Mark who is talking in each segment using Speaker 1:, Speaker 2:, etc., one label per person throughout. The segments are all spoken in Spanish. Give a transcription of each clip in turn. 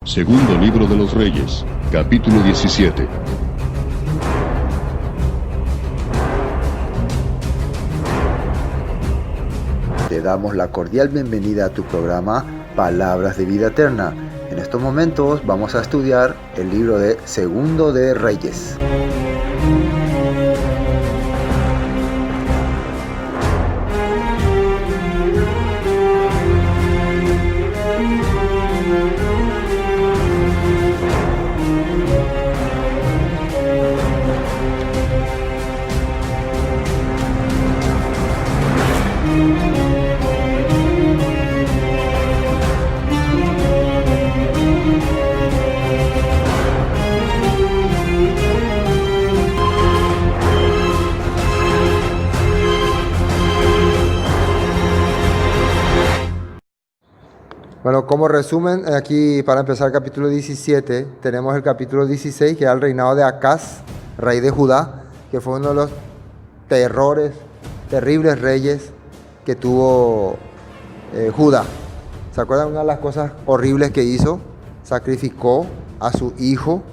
Speaker 1: Segundo libro de los Reyes, capítulo 17.
Speaker 2: Te damos la cordial bienvenida a tu programa Palabras de Vida Eterna. En estos momentos vamos a estudiar el libro de Segundo de Reyes. Bueno, como resumen, aquí para empezar el capítulo 17, tenemos el capítulo 16, que era el reinado de Acaz, rey de Judá, que fue uno de los terribles reyes que tuvo Judá. ¿Se acuerdan una de las cosas horribles que hizo? Sacrificó a su hijo,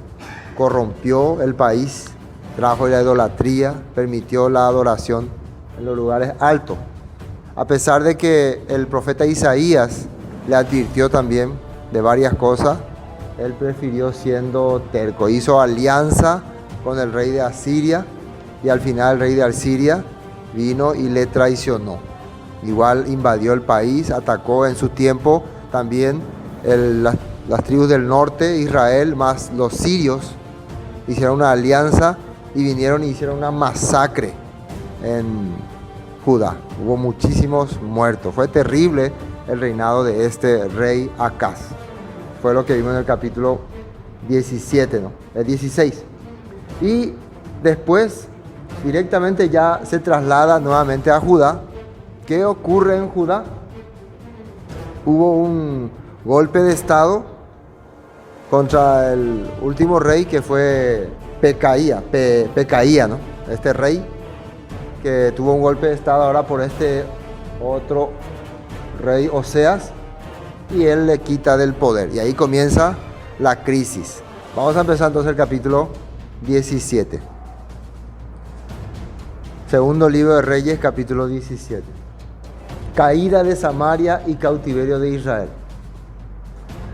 Speaker 2: corrompió el país, trajo la idolatría, permitió la adoración en los lugares altos. A pesar de que el profeta Isaías le advirtió también de varias cosas, él prefirió siendo terco. Hizo alianza con el rey de Asiria y al final el rey de Asiria vino y le traicionó. Igual invadió el país, atacó en su tiempo también las tribus del norte, Israel, más los sirios, hicieron una alianza y vinieron y hicieron una masacre en Judá. Hubo muchísimos muertos. Fue terrible el reinado de este rey Acaz. Fue lo que vimos en el capítulo 17, ¿no? El 16. Y después directamente ya se traslada nuevamente a Judá. ¿Qué ocurre en Judá? Hubo un golpe de estado contra el último rey, que fue Pecaía, ¿no? Este rey que tuvo un golpe de estado ahora por este otro rey Oseas, y él le quita del poder, y ahí comienza la crisis. Vamos a empezar entonces el capítulo 17. Segundo libro de Reyes, capítulo 17. Caída de Samaria y cautiverio de Israel.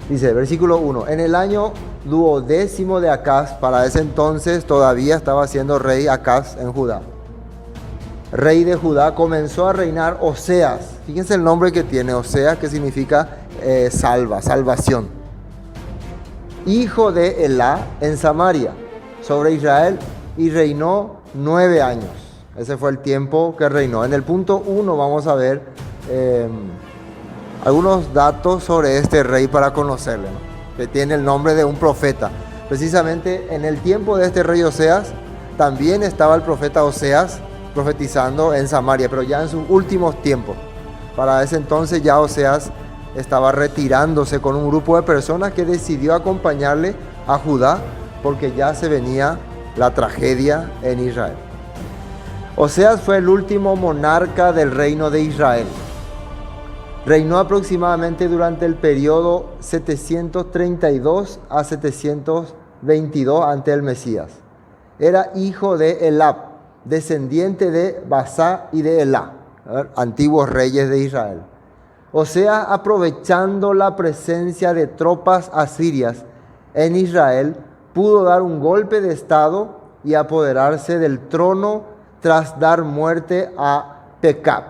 Speaker 2: Dice, versículo 1. En el año 12º de Acaz, para ese entonces todavía estaba siendo rey Acaz en Judá, rey de Judá, comenzó a reinar Oseas. Fíjense el nombre que tiene, Oseas, que significa salvación. Hijo de Elá en Samaria, sobre Israel, y reinó 9 años. Ese fue el tiempo que reinó. En el punto 1 vamos a ver algunos datos sobre este rey para conocerle, ¿no? Que tiene el nombre de un profeta. Precisamente en el tiempo de este rey Oseas, también estaba el profeta Oseas profetizando en Samaria, pero ya en sus últimos tiempos. Para ese entonces ya Oseas estaba retirándose con un grupo de personas que decidió acompañarle a Judá, porque ya se venía la tragedia en Israel. Oseas fue el último monarca del reino de Israel. Reinó aproximadamente durante el periodo 732 a 722 ante el Mesías. Era hijo de Elab, descendiente de Basá y de Elá, antiguos reyes de Israel. O sea, aprovechando la presencia de tropas asirias en Israel, pudo dar un golpe de estado y apoderarse del trono tras dar muerte a Pekab,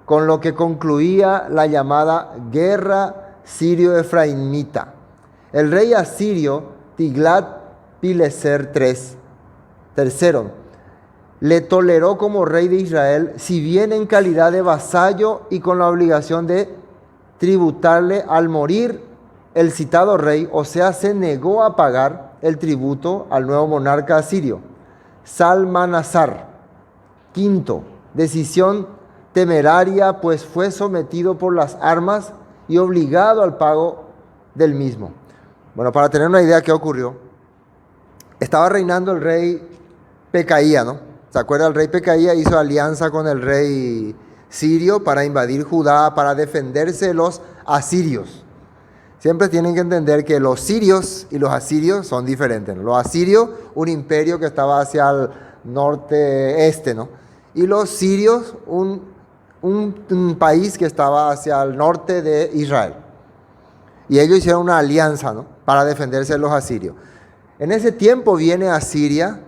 Speaker 2: con lo que concluía la llamada guerra sirio-efraimita. El rey asirio Tiglat-Pileser III le toleró como rey de Israel, si bien en calidad de vasallo y con la obligación de tributarle. Al morir el citado rey, Oseas se negó a pagar el tributo al nuevo monarca asirio, Salmanasar V. Decisión temeraria, pues fue sometido por las armas y obligado al pago del mismo. Bueno, para tener una idea de qué ocurrió, estaba reinando el rey Pecaía, ¿no? ¿Se acuerda? El rey Pecaía hizo alianza con el rey sirio para invadir Judá, para defenderse de los asirios. Siempre tienen que entender que los sirios y los asirios son diferentes, ¿no? Los asirios, un imperio que estaba hacia el norte-este, ¿no? Y los sirios, un país que estaba hacia el norte de Israel. Y ellos hicieron una alianza, ¿no?, para defenderse de los asirios. En ese tiempo viene Asiria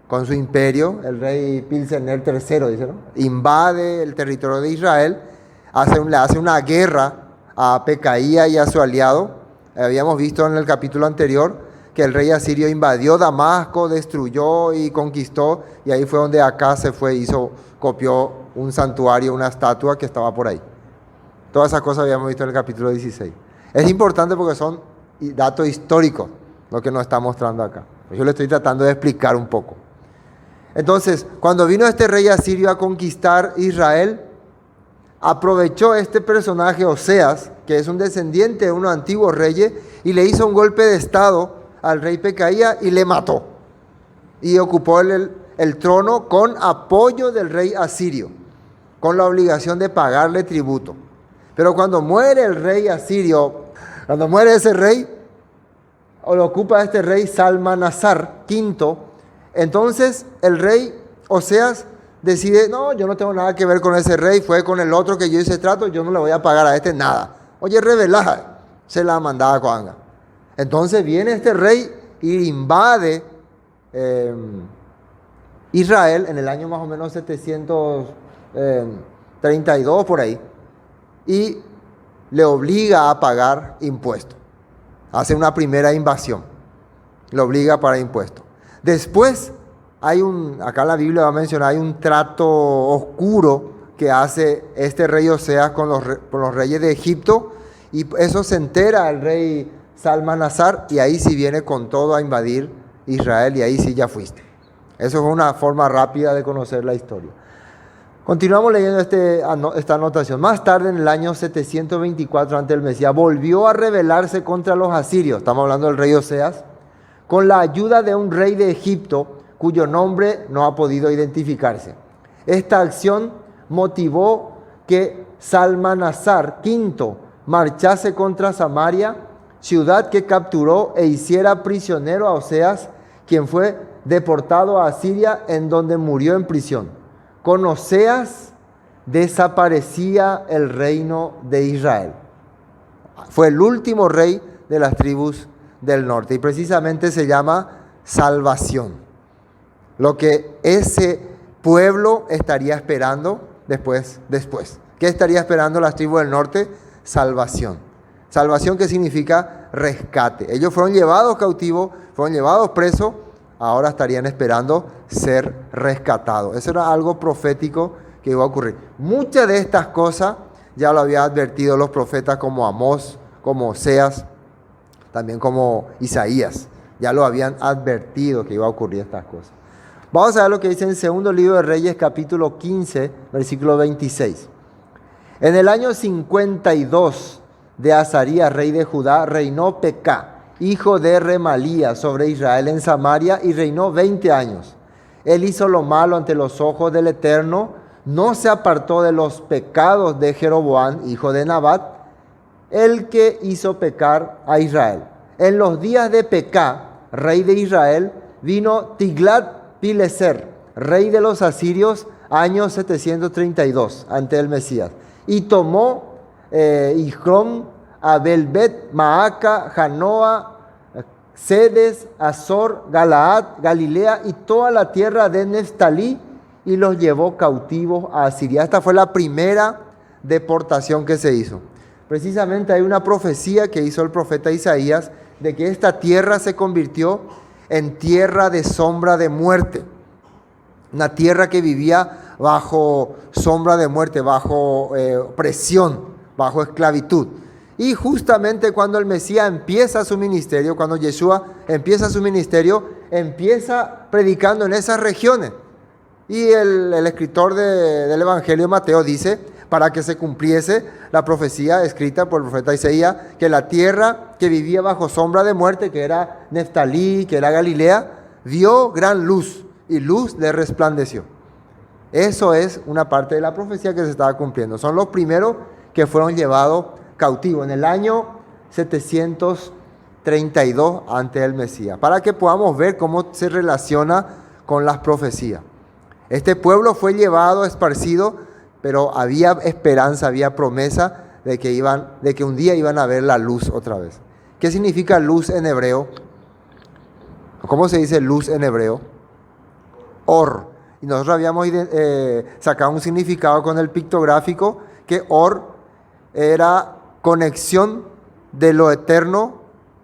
Speaker 2: con su imperio, el rey Pilsener III, dice, ¿no?, invade el territorio de Israel, le hace una guerra a Pecaía y a su aliado. Habíamos visto en el capítulo anterior que el rey asirio invadió Damasco, destruyó y conquistó, y ahí fue donde Acaz se fue, copió un santuario, una estatua que estaba por ahí. Todas esas cosas habíamos visto en el capítulo 16. Es importante porque son datos históricos lo que nos está mostrando acá. Yo le estoy tratando de explicar un poco. Entonces, cuando vino este rey asirio a conquistar Israel, aprovechó este personaje Oseas, que es un descendiente de unos antiguos reyes, y le hizo un golpe de estado al rey Pecaía y le mató. Y ocupó el trono con apoyo del rey asirio, con la obligación de pagarle tributo. Pero cuando muere el rey asirio, cuando muere ese rey, o lo ocupa este rey Salmanasar V, entonces el rey Oseas decide, no, yo no tengo nada que ver con ese rey, fue con el otro que yo hice trato, yo no le voy a pagar a este nada. Oye, rebelá, se la mandaba a Coanga. Entonces viene este rey y invade Israel en el año más o menos 732 por ahí, y le obliga a pagar impuestos. Hace una primera invasión, le obliga a pagar impuestos. Después acá en la Biblia va a mencionar, hay un trato oscuro que hace este rey Oseas con los reyes de Egipto, y eso se entera el rey Salmanasar, y ahí sí viene con todo a invadir Israel, y ahí sí ya fuiste. Eso fue una forma rápida de conocer la historia. Continuamos leyendo esta anotación. Más tarde, en el año 724 a.C., el Mesías volvió a rebelarse contra los asirios, estamos hablando del rey Oseas, con la ayuda de un rey de Egipto, cuyo nombre no ha podido identificarse. Esta acción motivó que Salmanasar V marchase contra Samaria, ciudad que capturó e hiciera prisionero a Oseas, quien fue deportado a Asiria, en donde murió en prisión. Con Oseas desaparecía el reino de Israel. Fue el último rey de las tribus del norte, y precisamente se llama salvación. Lo que ese pueblo estaría esperando después. ¿Qué estaría esperando las tribus del norte? Salvación. Salvación, que significa rescate. Ellos fueron llevados cautivos, fueron llevados presos, ahora estarían esperando ser rescatados. Eso era algo profético que iba a ocurrir. Muchas de estas cosas ya lo habían advertido los profetas como Amós, como Oseas, también como Isaías. Ya lo habían advertido que iba a ocurrir estas cosas. Vamos a ver lo que dice en el segundo libro de Reyes, capítulo 15, versículo 26. En el año 52 de Azarías, rey de Judá, reinó Pecá, hijo de Remalía, sobre Israel en Samaria, y reinó 20 años. Él hizo lo malo ante los ojos del Eterno, no se apartó de los pecados de Jeroboam, hijo de Nabat, el que hizo pecar a Israel. En los días de Pecá, rey de Israel, vino Tiglat-Pileser, rey de los asirios, año 732, ante el Mesías, y tomó Ijrón, Abelbet, Maaca, Janoa, Sedes, Azor, Galaad, Galilea y toda la tierra de Neftalí, y los llevó cautivos a Asiria. Esta fue la primera deportación que se hizo. Precisamente hay una profecía que hizo el profeta Isaías de que esta tierra se convirtió en tierra de sombra de muerte. Una tierra que vivía bajo sombra de muerte, bajo presión, bajo esclavitud. Y justamente cuando el Mesías empieza su ministerio, cuando Yeshua empieza su ministerio, empieza predicando en esas regiones. Y el escritor del Evangelio Mateo dice, para que se cumpliese la profecía escrita por el profeta Isaías, que la tierra que vivía bajo sombra de muerte, que era Neftalí, que era Galilea, vio gran luz, y luz le resplandeció. Eso es una parte de la profecía que se estaba cumpliendo. Son los primeros que fueron llevados cautivos. En el año 732 antes del Mesías, para que podamos ver cómo se relaciona con las profecías. Este pueblo fue llevado, esparcido, pero había esperanza, había promesa de que un día iban a ver la luz otra vez. ¿Qué significa luz en hebreo? ¿Cómo se dice luz en hebreo? Or. Y nosotros habíamos sacado un significado con el pictográfico, que or era conexión de lo eterno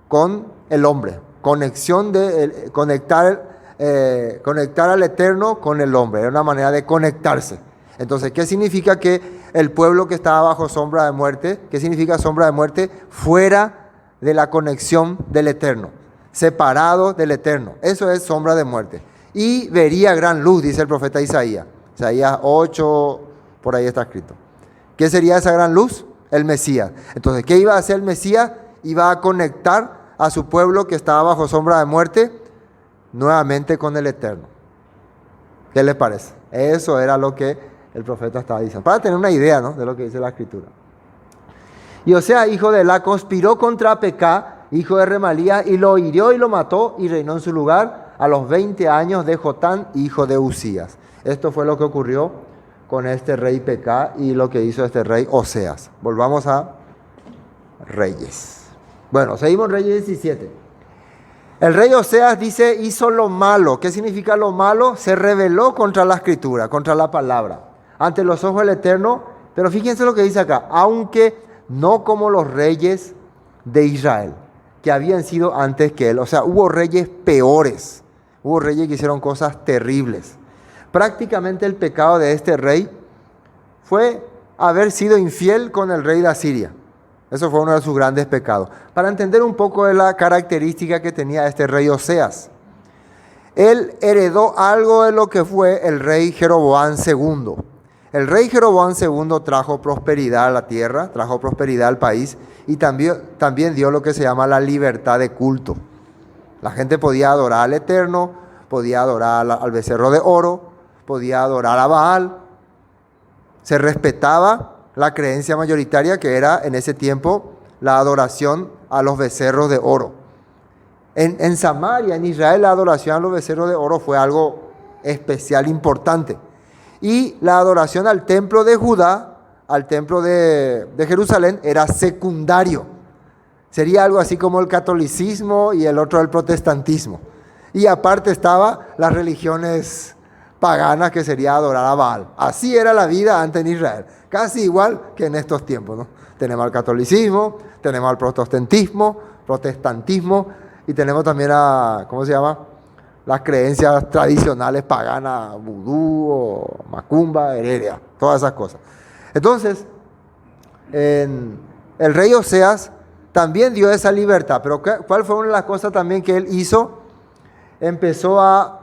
Speaker 2: con el hombre. Conexión de conectar al eterno con el hombre. Era una manera de conectarse. Entonces, ¿qué significa que el pueblo que estaba bajo sombra de muerte? ¿Qué significa sombra de muerte? Fuera de la conexión del eterno, separado del eterno. Eso es sombra de muerte. Y vería gran luz, dice el profeta Isaías. Isaías 8, por ahí está escrito. ¿Qué sería esa gran luz? El Mesías. Entonces, ¿qué iba a hacer el Mesías? Iba a conectar a su pueblo que estaba bajo sombra de muerte nuevamente con el eterno. ¿Qué les parece? Eso era lo que el profeta estaba diciendo, para tener una idea, ¿no?, de lo que dice la escritura. Y Oseas, hijo de Elá, conspiró contra Pecá, hijo de Remalías, y lo hirió y lo mató, y reinó en su lugar a los 20 años de Jotán, hijo de Uzías. Esto fue lo que ocurrió con este rey Pecá y lo que hizo este rey Oseas. Volvamos a Reyes. Bueno, seguimos en Reyes 17. El rey Oseas dice, hizo lo malo. ¿Qué significa lo malo? Se rebeló contra la escritura, contra la palabra, ante los ojos del Eterno. Pero fíjense lo que dice acá, aunque no como los reyes de Israel, que habían sido antes que él. O sea, hubo reyes peores, hubo reyes que hicieron cosas terribles. Prácticamente el pecado de este rey fue haber sido infiel con el rey de Asiria. Eso fue uno de sus grandes pecados. Para entender un poco de la característica que tenía este rey Oseas, él heredó algo de lo que fue el rey Jeroboam II. El rey Jeroboam II trajo prosperidad a la tierra, trajo prosperidad al país y también dio lo que se llama la libertad de culto. La gente podía adorar al Eterno, podía adorar al becerro de oro, podía adorar a Baal. Se respetaba la creencia mayoritaria que era en ese tiempo la adoración a los becerros de oro. En Samaria, en Israel, la adoración a los becerros de oro fue algo especial, importante. Y la adoración al templo de Judá, al templo de Jerusalén, era secundario. Sería algo así como el catolicismo y el otro el protestantismo. Y aparte estaban las religiones paganas, que sería adorar a Baal. Así era la vida antes en Israel. Casi igual que en estos tiempos, ¿no? Tenemos al catolicismo, tenemos al protestantismo y tenemos también ¿cómo se llama?, las creencias tradicionales paganas, vudú o macumba, heredia, todas esas cosas. Entonces, el rey Oseas también dio esa libertad, pero ¿cuál fue una de las cosas también que él hizo? Empezó a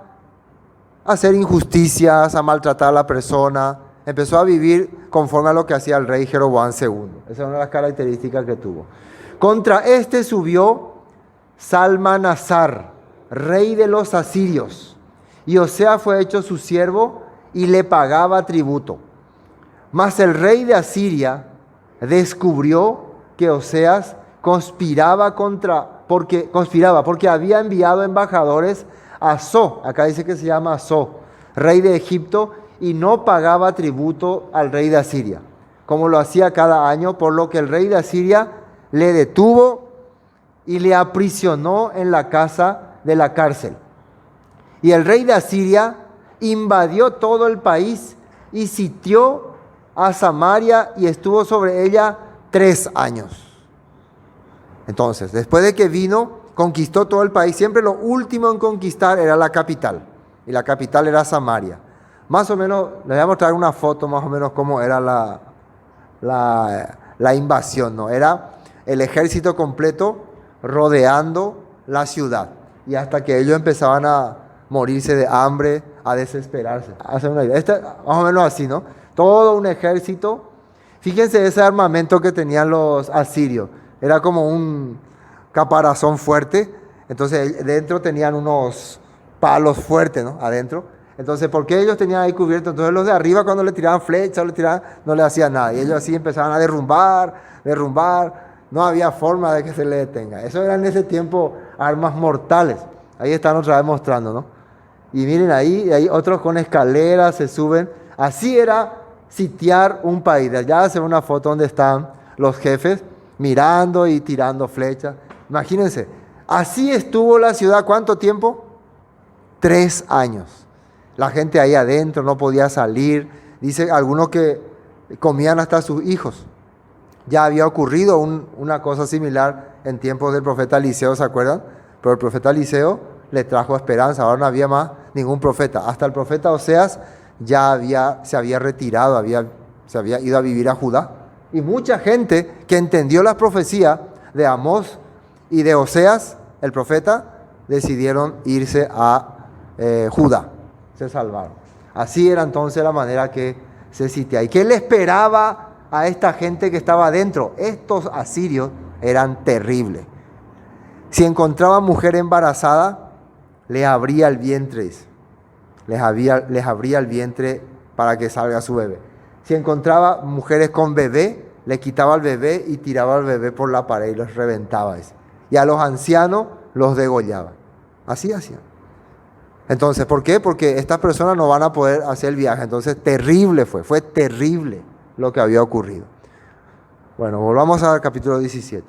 Speaker 2: hacer injusticias, a maltratar a la persona, empezó a vivir conforme a lo que hacía el rey Jeroboam II. Esa es una de las características que tuvo. Contra este subió Salmanasar, rey de los asirios, y Oseas fue hecho su siervo y le pagaba tributo. Mas el rey de Asiria descubrió que Oseas conspiraba porque había enviado embajadores a So, acá dice que se llama So, rey de Egipto, y no pagaba tributo al rey de Asiria, como lo hacía cada año, por lo que el rey de Asiria le detuvo y le aprisionó en la casa de la cárcel. Y el rey de Asiria invadió todo el país y sitió a Samaria y estuvo sobre ella 3 años. Entonces, después de que vino, conquistó todo el país. Siempre lo último en conquistar era la capital, y la capital era Samaria. Más o menos, les voy a mostrar una foto más o menos cómo era la invasión, ¿no? Era el ejército completo rodeando la ciudad, y hasta que ellos empezaban a morirse de hambre, a desesperarse. Hacer una idea. Más o menos así, ¿no? Todo un ejército. Fíjense ese armamento que tenían los asirios. Era como un caparazón fuerte. Entonces dentro tenían unos palos fuertes, ¿no? Adentro. Entonces, ¿por qué ellos tenían ahí cubierto? Entonces los de arriba, cuando le tiraban flechas, no le hacían nada. Y ellos así empezaban a derrumbar. no había forma de que se le detenga. Eso eran en ese tiempo armas mortales. Ahí están otra vez mostrando, ¿no? Y miren ahí, hay otros con escaleras, se suben. Así era sitiar un país. De allá se ve una foto donde están los jefes mirando y tirando flechas. Imagínense, así estuvo la ciudad, ¿cuánto tiempo? 3 años. La gente ahí adentro no podía salir. Dice algunos que comían hasta sus hijos. Ya había ocurrido una cosa similar en tiempos del profeta Eliseo, ¿se acuerdan? Pero el profeta Eliseo le trajo esperanza, ahora no había más ningún profeta. Hasta el profeta Oseas ya se había retirado, se había ido a vivir a Judá. Y mucha gente que entendió la profecía de Amós y de Oseas, el profeta, decidieron irse a Judá. Se salvaron. Así era entonces la manera que se sitia. ¿Y qué le esperaba a esta gente que estaba adentro? Estos asirios eran terribles. Si encontraba mujer embarazada, les abría el vientre. Les abría el vientre para que salga su bebé. Si encontraba mujeres con bebé, le quitaba al bebé y tiraba al bebé por la pared y los reventaba. Y a los ancianos los degollaba. Así hacían. Entonces, ¿por qué? Porque estas personas no van a poder hacer el viaje. Entonces, terrible fue terrible lo que había ocurrido. Bueno, volvamos al capítulo 17.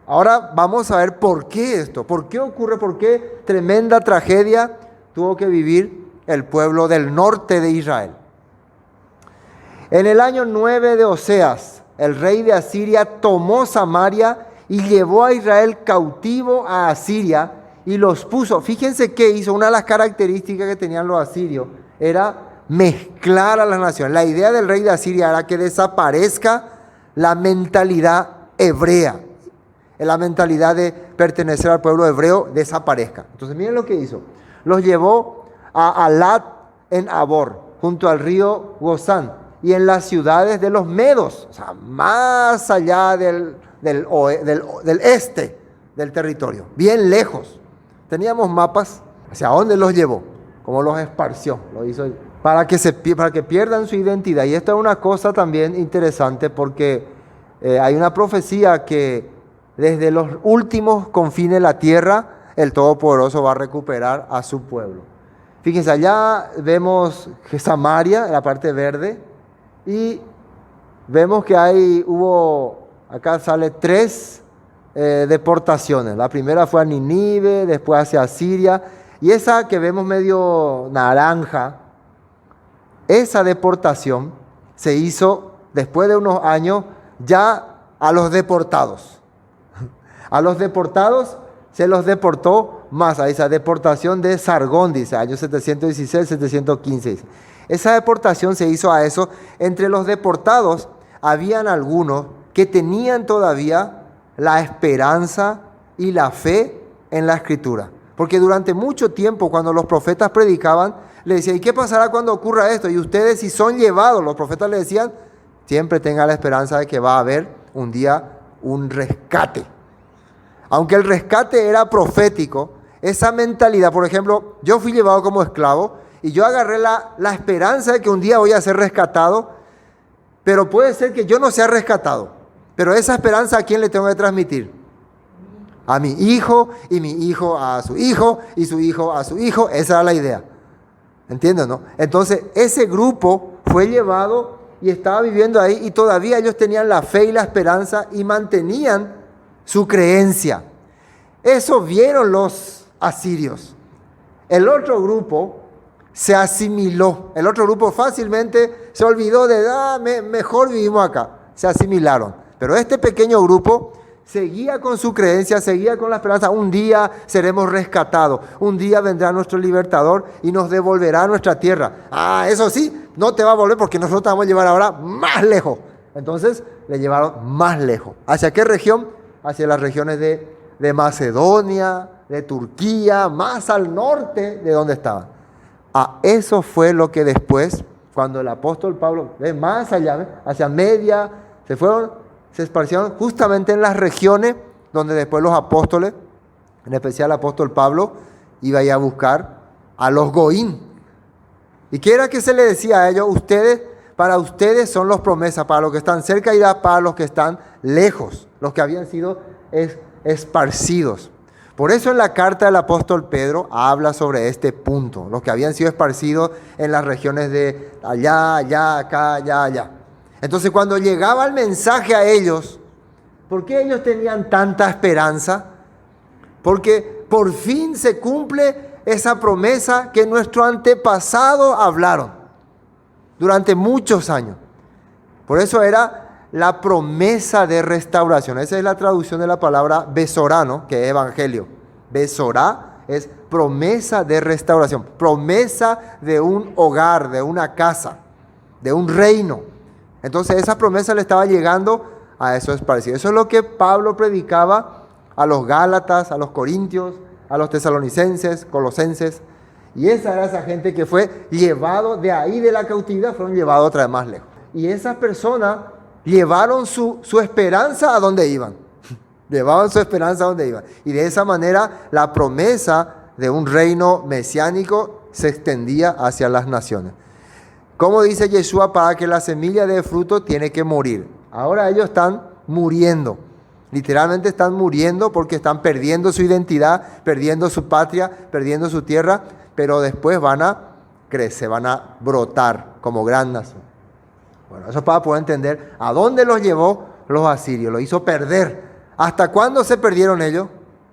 Speaker 2: Ahora vamos a ver por qué esto, por qué ocurre, por qué tremenda tragedia tuvo que vivir el pueblo del norte de Israel. En el año 9 de Oseas, el rey de Asiria tomó Samaria y llevó a Israel cautivo a Asiria y los puso. Fíjense qué hizo, una de las características que tenían los asirios era mezclar a las naciones. La idea del rey de Asiria era que desaparezca la mentalidad hebrea. La mentalidad de pertenecer al pueblo hebreo desaparezca. Entonces miren lo que hizo. Los llevó a Alat en Abor, junto al río Gozán, y en las ciudades de los medos, o sea, más allá del este del territorio, bien lejos. Teníamos mapas hacia dónde los llevó, cómo los esparció, lo hizo para que pierdan su identidad. Y esta es una cosa también interesante porque hay una profecía que desde los últimos confines de la tierra, el Todopoderoso va a recuperar a su pueblo. Fíjense, allá vemos que Samaria, en la parte verde, y vemos que acá sale 3 deportaciones. La primera fue a Nínive, después hacia Asiria, y esa que vemos medio naranja, esa deportación se hizo después de unos años ya a los deportados. A los deportados se los deportó más a esa deportación de Sargón, dice, años 716, 715. Esa deportación se hizo a eso. Entre los deportados habían algunos que tenían todavía la esperanza y la fe en la Escritura. Porque durante mucho tiempo, cuando los profetas predicaban, le decían, ¿y qué pasará cuando ocurra esto? Y ustedes, si son llevados, los profetas le decían, siempre tengan la esperanza de que va a haber un día un rescate. Aunque el rescate era profético, esa mentalidad, por ejemplo, yo fui llevado como esclavo y yo agarré la esperanza de que un día voy a ser rescatado, pero puede ser que yo no sea rescatado. Pero esa esperanza, ¿a quién le tengo que transmitir? A mi hijo, y mi hijo a su hijo, y su hijo a su hijo. Esa era la idea. ¿Entienden, no? Entonces, ese grupo fue llevado y estaba viviendo ahí, y todavía ellos tenían la fe y la esperanza y mantenían su creencia. Eso vieron los asirios. El otro grupo se asimiló. El otro grupo fácilmente se olvidó de, mejor vivimos acá. Se asimilaron. Pero este pequeño grupo seguía con su creencia, seguía con la esperanza. Un día seremos rescatados. Un día vendrá nuestro libertador y nos devolverá a nuestra tierra. Eso sí, no te va a volver porque nosotros te vamos a llevar ahora más lejos. Entonces le llevaron más lejos. ¿Hacia qué región? Hacia las regiones de Macedonia, de Turquía, más al norte de donde estaban. Eso fue lo que después, cuando el apóstol Pablo, más allá, hacia Media, se esparcieron justamente en las regiones donde después los apóstoles, en especial el apóstol Pablo, iba a ir a buscar a los Goín. ¿Y qué era que se le decía a ellos? Ustedes para ustedes son las promesas, para los que están cerca y para los que están lejos, los que habían sido esparcidos. Por eso en la carta del apóstol Pedro habla sobre este punto, los que habían sido esparcidos en las regiones de allá, allá, acá, allá, allá. Entonces cuando llegaba el mensaje a ellos, ¿por qué ellos tenían tanta esperanza? Porque por fin se cumple esa promesa que nuestros antepasados hablaron durante muchos años. Por eso era la promesa de restauración. Esa es la traducción de la palabra besorá, ¿no? Que es evangelio. Besorá es promesa de restauración, promesa de un hogar, de una casa, de un reino. Entonces esa promesa le estaba llegando a esos esparcidos. Eso es lo que Pablo predicaba a los Gálatas, a los Corintios, a los tesalonicenses, colosenses. Y esa era esa gente que fue llevado de ahí de la cautividad, fueron llevados otra vez más lejos. Y esas personas llevaron su esperanza a donde iban. Llevaban su esperanza a donde iban. Y de esa manera la promesa de un reino mesiánico se extendía hacia las naciones. Como dice Yeshua, para que la semilla dé fruto tiene que morir. Ahora ellos están muriendo. Literalmente están muriendo porque están perdiendo su identidad, perdiendo su patria, perdiendo su tierra, pero después van a crecer, van a brotar como gran nación. Bueno, eso es para poder entender a dónde los llevó los asirios, los hizo perder. ¿Hasta cuándo se perdieron ellos?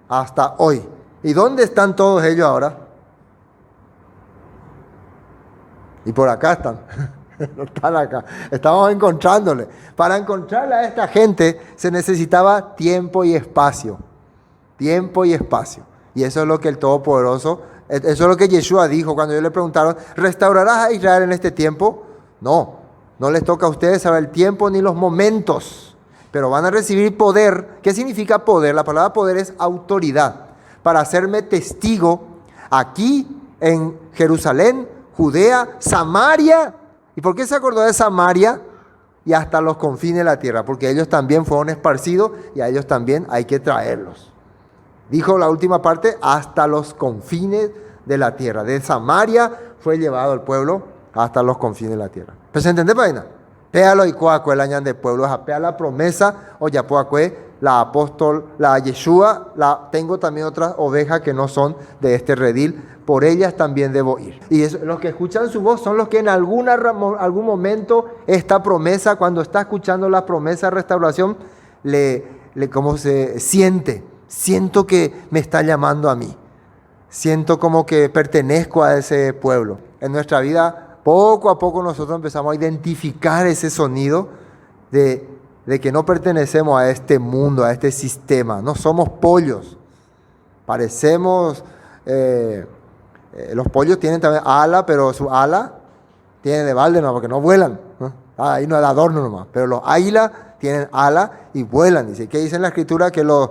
Speaker 2: Hasta hoy. ¿Y dónde están todos ellos ahora? Y por acá están. No están acá. Estamos encontrándole. Para encontrarle a esta gente se necesitaba tiempo y espacio. Tiempo y espacio. Y eso es lo que el Todopoderoso, eso es lo que Yeshua dijo cuando ellos le preguntaron, ¿restaurarás a Israel en este tiempo? No, no les toca a ustedes saber el tiempo ni los momentos, pero van a recibir poder. ¿Qué significa poder? La palabra poder es autoridad. Para hacerme testigo aquí en Jerusalén, Judea, Samaria. ¿Y por qué se acordó de Samaria? Y hasta los confines de la tierra, porque ellos también fueron esparcidos y a ellos también hay que traerlos. Dijo la última parte, hasta los confines de la tierra. De Samaria fue llevado el pueblo hasta los confines de la tierra. ¿Pero se entiende, paina? Péalo y coacue el año de pueblo, japea la promesa, o ya poacue la apóstol, la Yeshua, tengo también otras ovejas que no son de este redil, por ellas también debo ir. Y los que escuchan su voz son los que en algún momento esta promesa, cuando está escuchando la promesa de restauración, como se siente. Siento que me está llamando a mí. Siento como que pertenezco a ese pueblo. En nuestra vida, poco a poco nosotros empezamos a identificar ese sonido de que no pertenecemos a este mundo, a este sistema. No somos pollos. Parecemos... los pollos tienen también ala, pero su ala tiene de balde, no, porque no vuelan, ¿no? Ahí no es de adorno nomás. Pero los águilas tienen ala y vuelan. Dice, ¿qué dice en la escritura? Que los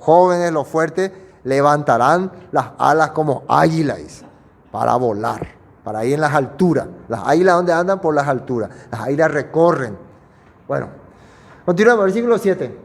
Speaker 2: jóvenes, los fuertes, levantarán las alas como águilas para volar, para ir en las alturas. Las águilas, ¿dónde andan? Por las alturas. Las águilas recorren. Bueno, continuamos, versículo 7.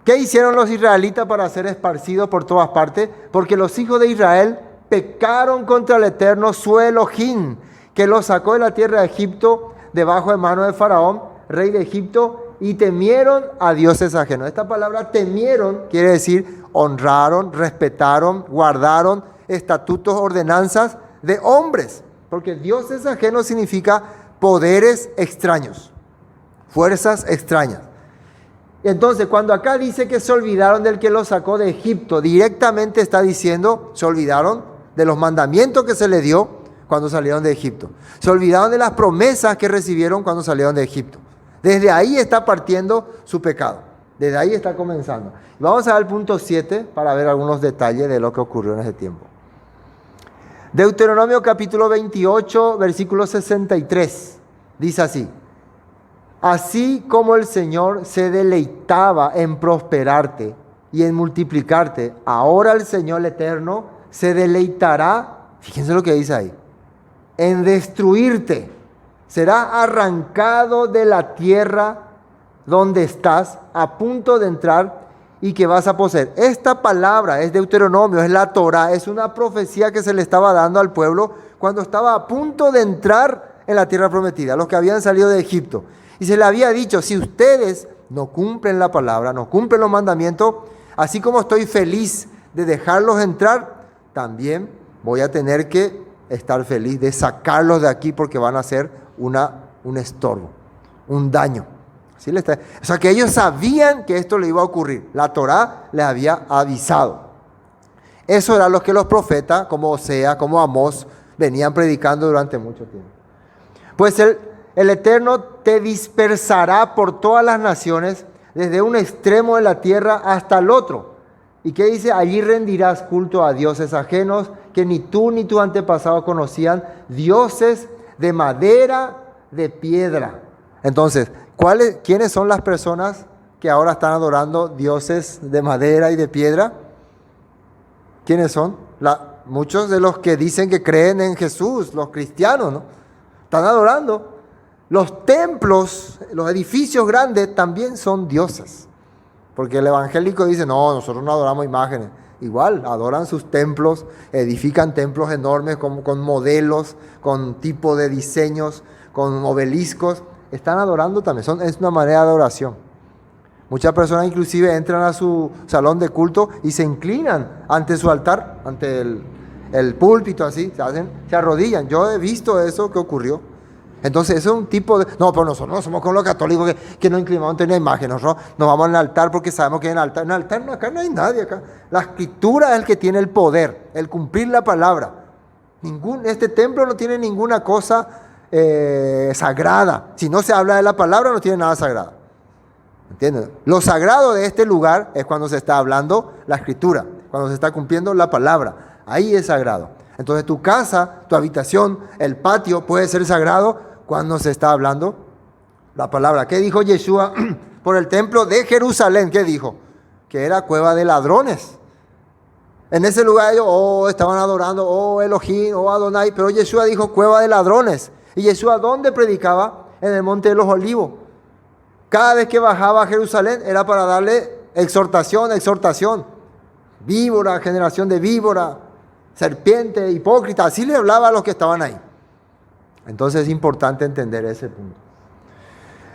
Speaker 2: ¿Qué hicieron los israelitas para ser esparcidos por todas partes? Porque los hijos de Israel pecaron contra el eterno su Elohim, que los sacó de la tierra de Egipto, debajo de mano de Faraón, rey de Egipto, y temieron a dioses ajenos. Esta palabra temieron quiere decir honraron, respetaron, guardaron estatutos, ordenanzas de hombres, porque dioses ajenos significa poderes extraños, fuerzas extrañas. Entonces, cuando acá dice que se olvidaron del que los sacó de Egipto, directamente está diciendo, se olvidaron de los mandamientos que se les dio cuando salieron de Egipto. Se olvidaron de las promesas que recibieron cuando salieron de Egipto. Desde ahí está partiendo su pecado. Desde ahí está comenzando. Vamos a ver el punto 7 para ver algunos detalles de lo que ocurrió en ese tiempo. Deuteronomio capítulo 28, versículo 63. Dice así. Así como el Señor se deleitaba en prosperarte y en multiplicarte, ahora el Señor eterno se deleitará, fíjense lo que dice ahí, en destruirte. Será arrancado de la tierra donde estás, a punto de entrar y que vas a poseer. Esta palabra es Deuteronomio, es la Torah, es una profecía que se le estaba dando al pueblo cuando estaba a punto de entrar en la tierra prometida, los que habían salido de Egipto. Y se le había dicho, si ustedes no cumplen la palabra, no cumplen los mandamientos, así como estoy feliz de dejarlos entrar, también voy a tener que estar feliz de sacarlos de aquí porque van a ser un estorbo, un daño. ¿Sí? O sea que ellos sabían que esto le iba a ocurrir. La Torá les había avisado. Eso era lo que los profetas, como Oseas, como Amós, venían predicando durante mucho tiempo. Pues el Eterno te dispersará por todas las naciones, desde un extremo de la tierra hasta el otro. ¿Y qué dice? Allí rendirás culto a dioses ajenos que ni tú ni tus antepasados conocían, dioses de madera, de piedra. Entonces, ¿quiénes son las personas que ahora están adorando dioses de madera y de piedra? ¿Quiénes son? Muchos de los que dicen que creen en Jesús, los cristianos, ¿no? Están adorando. Los templos, los edificios grandes también son dioses. Porque el evangélico dice, no, nosotros no adoramos imágenes. Igual, adoran sus templos, edifican templos enormes con modelos, con tipo de diseños, con obeliscos. Están adorando también, es una manera de adoración. Muchas personas inclusive entran a su salón de culto y se inclinan ante su altar, ante el púlpito así, se arrodillan. Yo he visto eso que ocurrió. Entonces eso es un tipo de... No, pero nosotros no somos como los católicos que no inclinamos ante una imagen. Nosotros nos vamos al altar porque sabemos que en el altar... En el altar no, acá no hay nadie. Acá. La escritura es el que tiene el poder, el cumplir la palabra. Este templo no tiene ninguna cosa sagrada. Si no se habla de la palabra no tiene nada sagrado. ¿Entienden? Lo sagrado de este lugar es cuando se está hablando la escritura, cuando se está cumpliendo la palabra. Ahí es sagrado. Entonces tu casa, tu habitación, el patio puede ser sagrado cuando se está hablando la palabra. ¿Qué dijo Yeshua por el templo de Jerusalén? ¿Qué dijo? Que era cueva de ladrones. En ese lugar ellos estaban adorando, Elohim, Adonai, pero Yeshua dijo cueva de ladrones. ¿Y Yeshua dónde predicaba? En el Monte de los Olivos. Cada vez que bajaba a Jerusalén era para darle exhortación. Víbora, generación de víbora, serpiente, hipócrita. Así le hablaba a los que estaban ahí. Entonces es importante entender ese punto.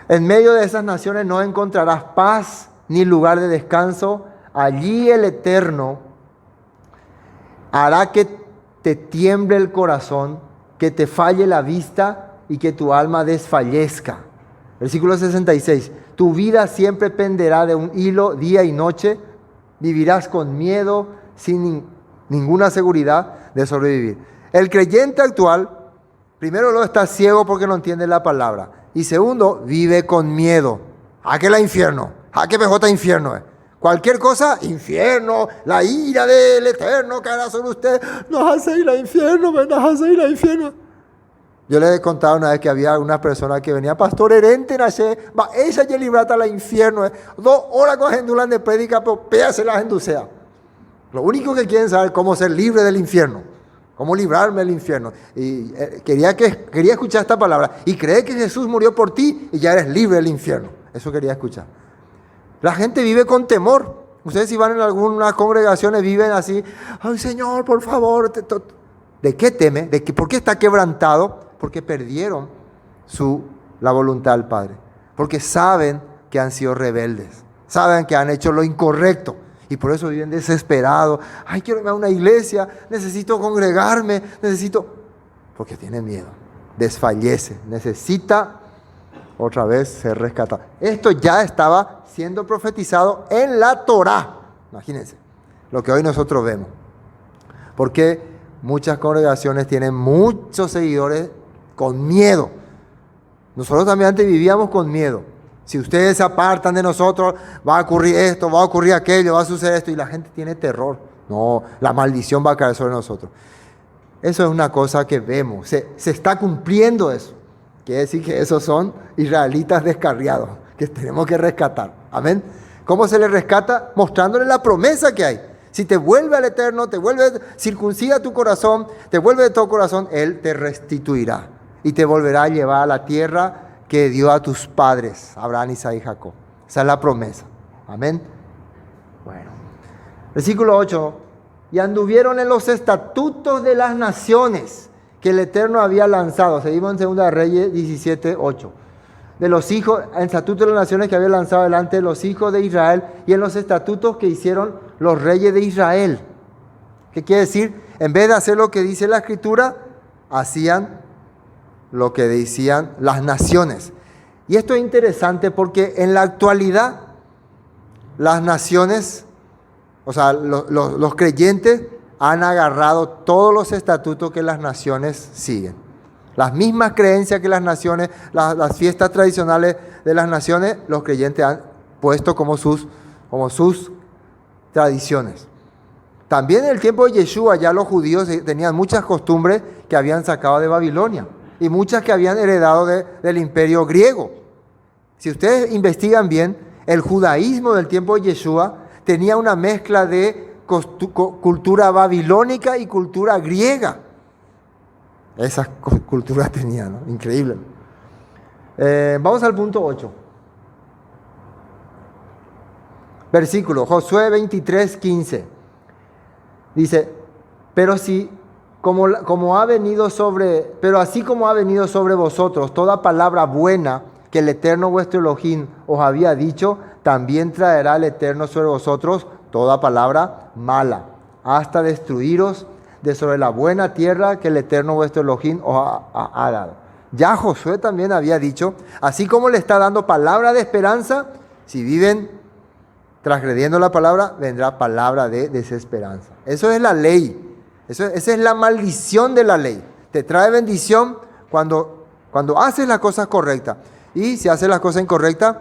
Speaker 2: En medio de esas naciones no encontrarás paz ni lugar de descanso. Allí el Eterno hará que te tiemble el corazón, que te falle la vista y que tu alma desfallezca. Versículo 66. Tu vida siempre penderá de un hilo día y noche. Vivirás con miedo, sin ninguna seguridad de sobrevivir. El creyente actual, primero lo está ciego porque no entiende la palabra. Y segundo, vive con miedo. ¿A qué la infierno? ¿A qué PJ infierno es? Cualquier cosa, infierno, la ira del Eterno caerá sobre usted. Nos hace ir al infierno, nos hace ir al infierno. Yo les he contado una vez que había una persona que venía, pastor herente, ella ya librata al infierno. 2 horas con gendulan de prédica, pero péase la genducea. Lo único que quieren saber es cómo ser libre del infierno, cómo librarme del infierno. Y quería escuchar esta palabra. Y cree que Jesús murió por ti y ya eres libre del infierno. Eso quería escuchar. La gente vive con temor. Ustedes si van en algunas congregaciones viven así, ay Señor, por favor. ¿De qué teme? ¿Por qué está quebrantado? Porque perdieron la voluntad del Padre. Porque saben que han sido rebeldes. Saben que han hecho lo incorrecto. Y por eso viven desesperados. Ay, quiero irme a una iglesia. Necesito congregarme. Porque tiene miedo. Desfallece. Necesita otra vez ser rescatado. Esto ya estaba siendo profetizado en la Torá. Imagínense lo que hoy nosotros vemos. Porque muchas congregaciones tienen muchos seguidores con miedo. Nosotros también antes vivíamos con miedo. Si ustedes se apartan de nosotros, va a ocurrir esto, va a ocurrir aquello, va a suceder esto. Y la gente tiene terror. No, la maldición va a caer sobre nosotros. Eso es una cosa que vemos. Se está cumpliendo eso. Quiere decir que esos son israelitas descarriados, que tenemos que rescatar. Amén. ¿Cómo se les rescata? Mostrándole la promesa que hay. Si te vuelve al Eterno, circuncida tu corazón, te vuelve de todo corazón, Él te restituirá. Y te volverá a llevar a la tierra que dio a tus padres, Abraham, Isaac y Jacob. Esa es la promesa. Amén. Bueno. Versículo 8. Y anduvieron en los estatutos de las naciones que el Eterno había lanzado. Seguimos en Segunda de Reyes 17:8. De los hijos, en estatutos de las naciones que había lanzado delante de los hijos de Israel y en los estatutos que hicieron los reyes de Israel. ¿Qué quiere decir? En vez de hacer lo que dice la Escritura, hacían lo que decían las naciones. Y esto es interesante porque en la actualidad las naciones, o sea, los creyentes han agarrado todos los estatutos que las naciones siguen. Las mismas creencias que las naciones, las fiestas tradicionales de las naciones, los creyentes han puesto como sus tradiciones. También en el tiempo de Yeshua ya los judíos tenían muchas costumbres que habían sacado de Babilonia y muchas que habían heredado del imperio griego. Si ustedes investigan bien, el judaísmo del tiempo de Yeshua tenía una mezcla de cultura babilónica y cultura griega. Esas culturas tenían, ¿no? Increíble. Vamos al punto 8. Versículo, Josué 23:15. Dice, pero así como ha venido sobre vosotros toda palabra buena que el Eterno vuestro Elohim os había dicho, también traerá el Eterno sobre vosotros toda palabra mala, hasta destruiros de sobre la buena tierra que el Eterno vuestro Elohim os ha dado. Ya Josué también había dicho, así como le está dando palabra de esperanza, si viven transgrediendo la palabra, vendrá palabra de desesperanza. Eso es la ley. Esa es la maldición de la ley. Te trae bendición cuando haces las cosas correctas. Y si haces las cosas incorrectas,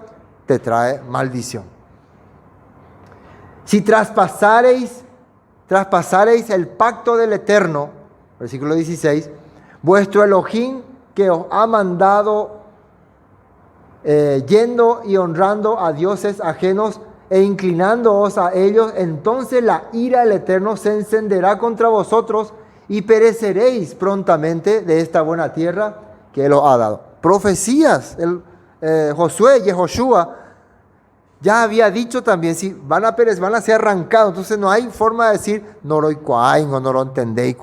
Speaker 2: te trae maldición. Si traspasareis el pacto del Eterno, versículo 16, vuestro Elohim que os ha mandado yendo y honrando a dioses ajenos e inclinándoos a ellos, entonces la ira del Eterno se encenderá contra vosotros y pereceréis prontamente de esta buena tierra que Él os ha dado. Profecías, Josué y Yehoshua ya había dicho también, si van a perecer, van a ser arrancados, entonces no hay forma de decir, no lo cuain o no lo entendéis.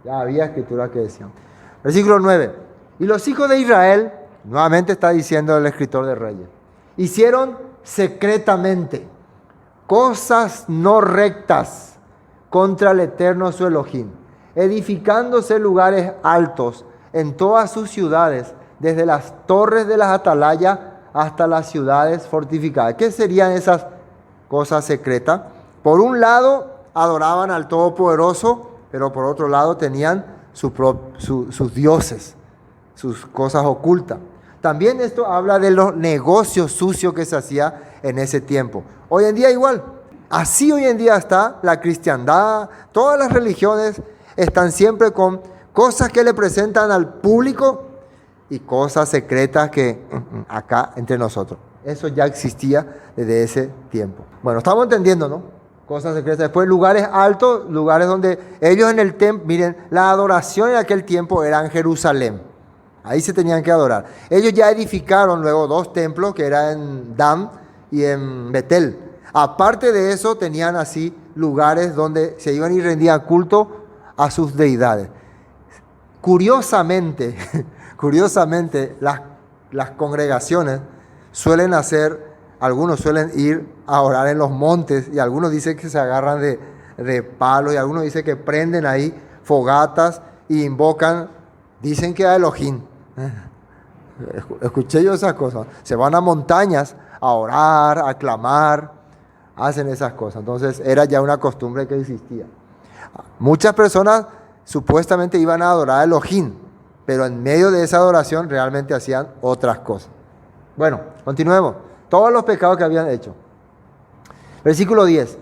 Speaker 2: Ya había escrituras que decían. Versículo 9, y los hijos de Israel, nuevamente está diciendo el escritor de Reyes, hicieron secretamente cosas no rectas contra el Eterno su Elohim, edificándose lugares altos en todas sus ciudades, desde las torres de las atalayas hasta las ciudades fortificadas. ¿Qué serían esas cosas secretas? Por un lado, adoraban al Todopoderoso, pero por otro lado tenían sus dioses, sus cosas ocultas. También esto habla de los negocios sucios que se hacía en ese tiempo. Hoy en día igual. Así hoy en día está la cristiandad. Todas las religiones están siempre con cosas que le presentan al público y cosas secretas que acá entre nosotros. Eso ya existía desde ese tiempo. Bueno, estamos entendiendo, ¿no? Cosas secretas. Después lugares altos, lugares donde ellos en el templo, miren, la adoración en aquel tiempo era en Jerusalén. Ahí se tenían que adorar. Ellos ya edificaron luego 2 templos, que eran en Dan y en Betel. Aparte de eso, tenían así lugares donde se iban y rendían culto a sus deidades. Curiosamente, las congregaciones suelen algunos suelen ir a orar en los montes, y algunos dicen que se agarran de palos, y algunos dicen que prenden ahí fogatas y invocan, dicen que a Elohim. Escuché yo esas cosas. Se van a montañas a orar, a clamar, hacen esas cosas. Entonces era ya una costumbre que existía. Muchas personas supuestamente iban a adorar a Elohim, pero en medio de esa adoración realmente hacían otras cosas. Bueno, continuemos. Todos los pecados que habían hecho. Versículo 10.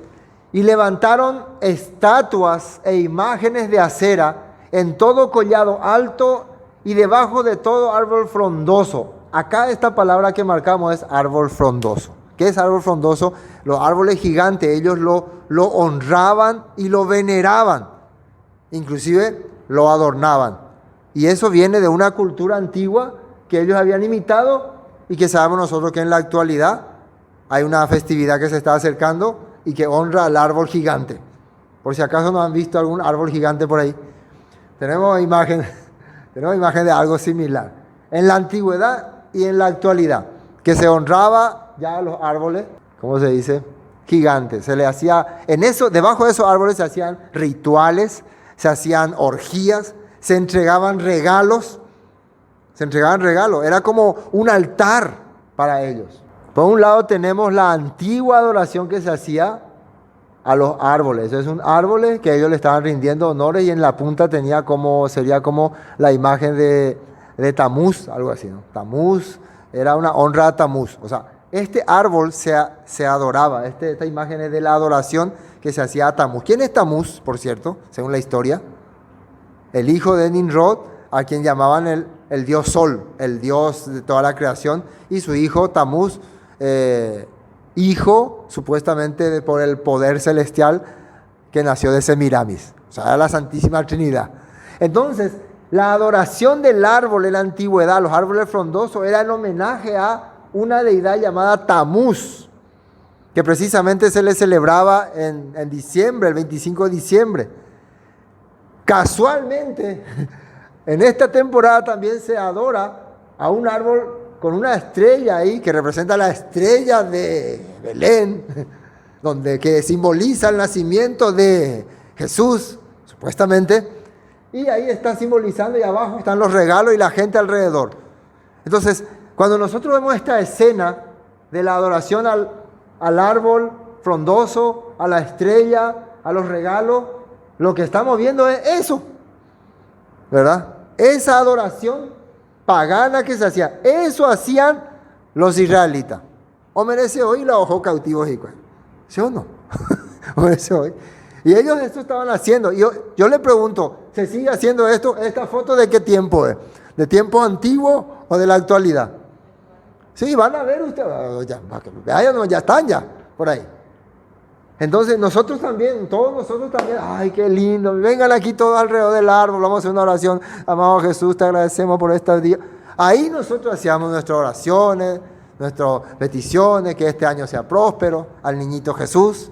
Speaker 2: Y levantaron estatuas e imágenes de acera en todo collado alto y debajo de todo árbol frondoso. Acá esta palabra que marcamos es árbol frondoso. ¿Qué es árbol frondoso? Los árboles gigantes, ellos lo honraban y lo veneraban. Inclusive lo adornaban. Y eso viene de una cultura antigua que ellos habían imitado y que sabemos nosotros que en la actualidad hay una festividad que se está acercando y que honra al árbol gigante. Por si acaso no han visto algún árbol gigante por ahí. tenemos imagen, tenemos imagen de algo similar. En la antigüedad y en la actualidad, que se honraba ya a los árboles, ¿cómo se dice? Gigantes. Se le hacía, en eso, debajo de esos árboles se hacían rituales, se hacían orgías, se entregaban regalos. Era como un altar para ellos. Por un lado tenemos la antigua adoración que se hacía a los árboles. Es un árbol que ellos le estaban rindiendo honores y en la punta sería como la imagen de Tamuz, algo así, ¿no? Tamuz era una honra a Tamuz. O sea, este árbol se adoraba. Esta imagen es de la adoración que se hacía a Tamuz. ¿Quién es Tamuz, por cierto, según la historia? El hijo de Nimrod, a quien llamaban el dios Sol, el dios de toda la creación, y su hijo Tamuz, hijo supuestamente por el poder celestial que nació de Semiramis, o sea, la Santísima Trinidad. Entonces, la adoración del árbol en la antigüedad, los árboles frondosos, era en homenaje a una deidad llamada Tamuz, que precisamente se le celebraba en diciembre, el 25 de diciembre. Casualmente, en esta temporada también se adora a un árbol con una estrella ahí que representa la estrella de Belén, que simboliza el nacimiento de Jesús, supuestamente, y ahí está simbolizando y abajo están los regalos y la gente alrededor. Entonces, cuando nosotros vemos esta escena de la adoración al árbol frondoso, a la estrella, a los regalos, lo que estamos viendo es eso, ¿verdad? Esa adoración pagana que se hacía, eso hacían los israelitas. O merece hoy la ojo cautivos y ¿sí o no? O merece hoy. Y ellos esto estaban haciendo. Yo le pregunto, ¿se sigue haciendo esto? ¿Esta foto de qué tiempo es? ¿De tiempo antiguo o de la actualidad? Sí, van a ver ustedes, ya están por ahí. Entonces nosotros también, todos nosotros también, ay, qué lindo, vengan aquí todos alrededor del árbol, vamos a hacer una oración, amado Jesús, te agradecemos por este día. Ahí nosotros hacíamos nuestras oraciones, nuestras peticiones, que este año sea próspero, al niñito Jesús,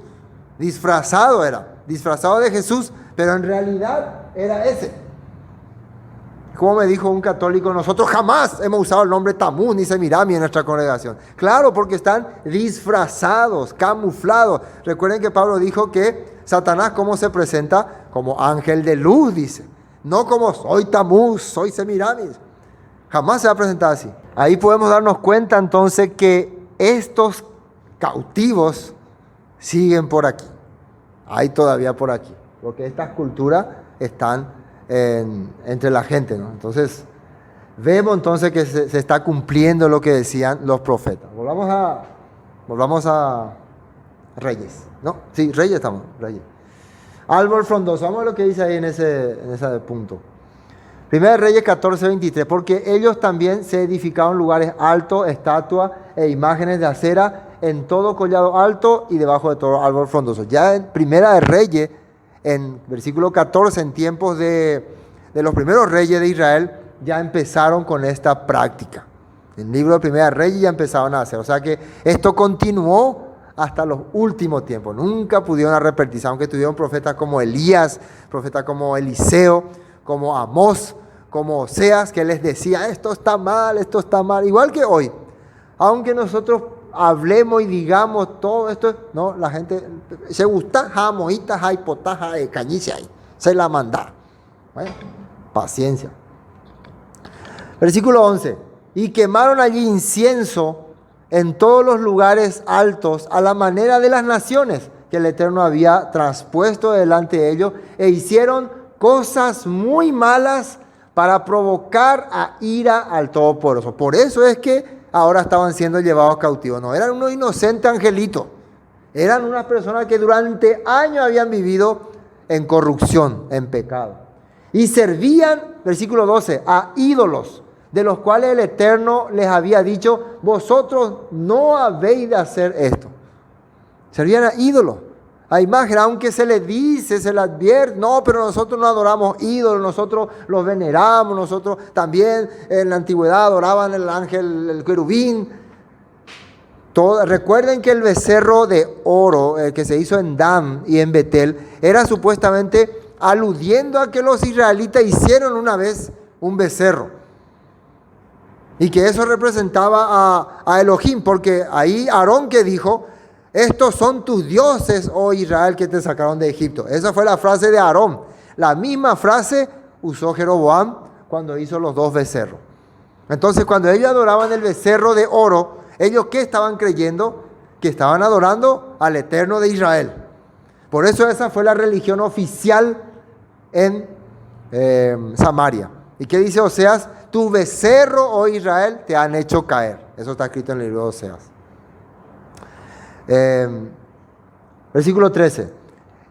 Speaker 2: disfrazado de Jesús, pero en realidad era ese. Como me dijo un católico, nosotros jamás hemos usado el nombre Tamuz ni Semirami en nuestra congregación. Claro, porque están disfrazados, camuflados. Recuerden que Pablo dijo que Satanás, ¿cómo se presenta? Como ángel de luz, dice. No como soy Tamuz, soy Semiramis. Jamás se va a presentar así. Ahí podemos darnos cuenta entonces que estos cautivos siguen por aquí. Hay todavía por aquí. Porque estas culturas están entre la gente, ¿no? Entonces, vemos entonces que se está cumpliendo lo que decían los profetas. Volvamos a Reyes, ¿no? Sí, Reyes estamos, Reyes. Árbol frondoso, vamos a ver lo que dice ahí en ese punto. Primera de Reyes 14:23, porque ellos también se edificaron lugares altos, estatuas e imágenes de acera en todo collado alto y debajo de todo árbol frondoso. Ya en Primera de Reyes, en versículo 14, en tiempos de los primeros reyes de Israel, ya empezaron con esta práctica. En el libro de Primera de Reyes ya empezaron a hacer. O sea que esto continuó hasta los últimos tiempos. Nunca pudieron arrepentirse, aunque tuvieron profetas como Elías, profetas como Eliseo, como Amós, como Oseas, que les decía, esto está mal, igual que hoy. Aunque nosotros hablemos y digamos todo esto, no, la gente se gusta, jamoita, jaipotaja, cañice ahí, se la manda. Bueno, paciencia. Versículo 11. Y quemaron allí incienso en todos los lugares altos a la manera de las naciones que el Eterno había traspuesto delante de ellos, e hicieron cosas muy malas para provocar a ira al Todopoderoso. Por eso es que ahora estaban siendo llevados cautivos. No eran unos inocentes angelitos. Eran unas personas que durante años habían vivido en corrupción, en pecado. Y servían, versículo 12, a ídolos, de los cuales el Eterno les había dicho, vosotros no habéis de hacer esto. Servían a ídolos, a imagen, aunque se les dice, se les advierte, no, pero nosotros no adoramos ídolos, nosotros los veneramos, nosotros también en la antigüedad adoraban el ángel, el querubín. Recuerden que el becerro de oro, el que se hizo en Dan y en Betel, era supuestamente aludiendo a que los israelitas hicieron una vez un becerro. Y que eso representaba a Elohim, porque ahí Aarón que dijo, estos son tus dioses, oh Israel, que te sacaron de Egipto. Esa fue la frase de Aarón. La misma frase usó Jeroboam cuando hizo los dos becerros. Entonces, cuando ellos adoraban el becerro de oro, ¿ellos qué estaban creyendo? Que estaban adorando al Eterno de Israel. Por eso esa fue la religión oficial en Samaria. ¿Y qué dice Oseas? Tu becerro, oh Israel, te han hecho caer. Eso está escrito en el libro de Oseas. Versículo 13.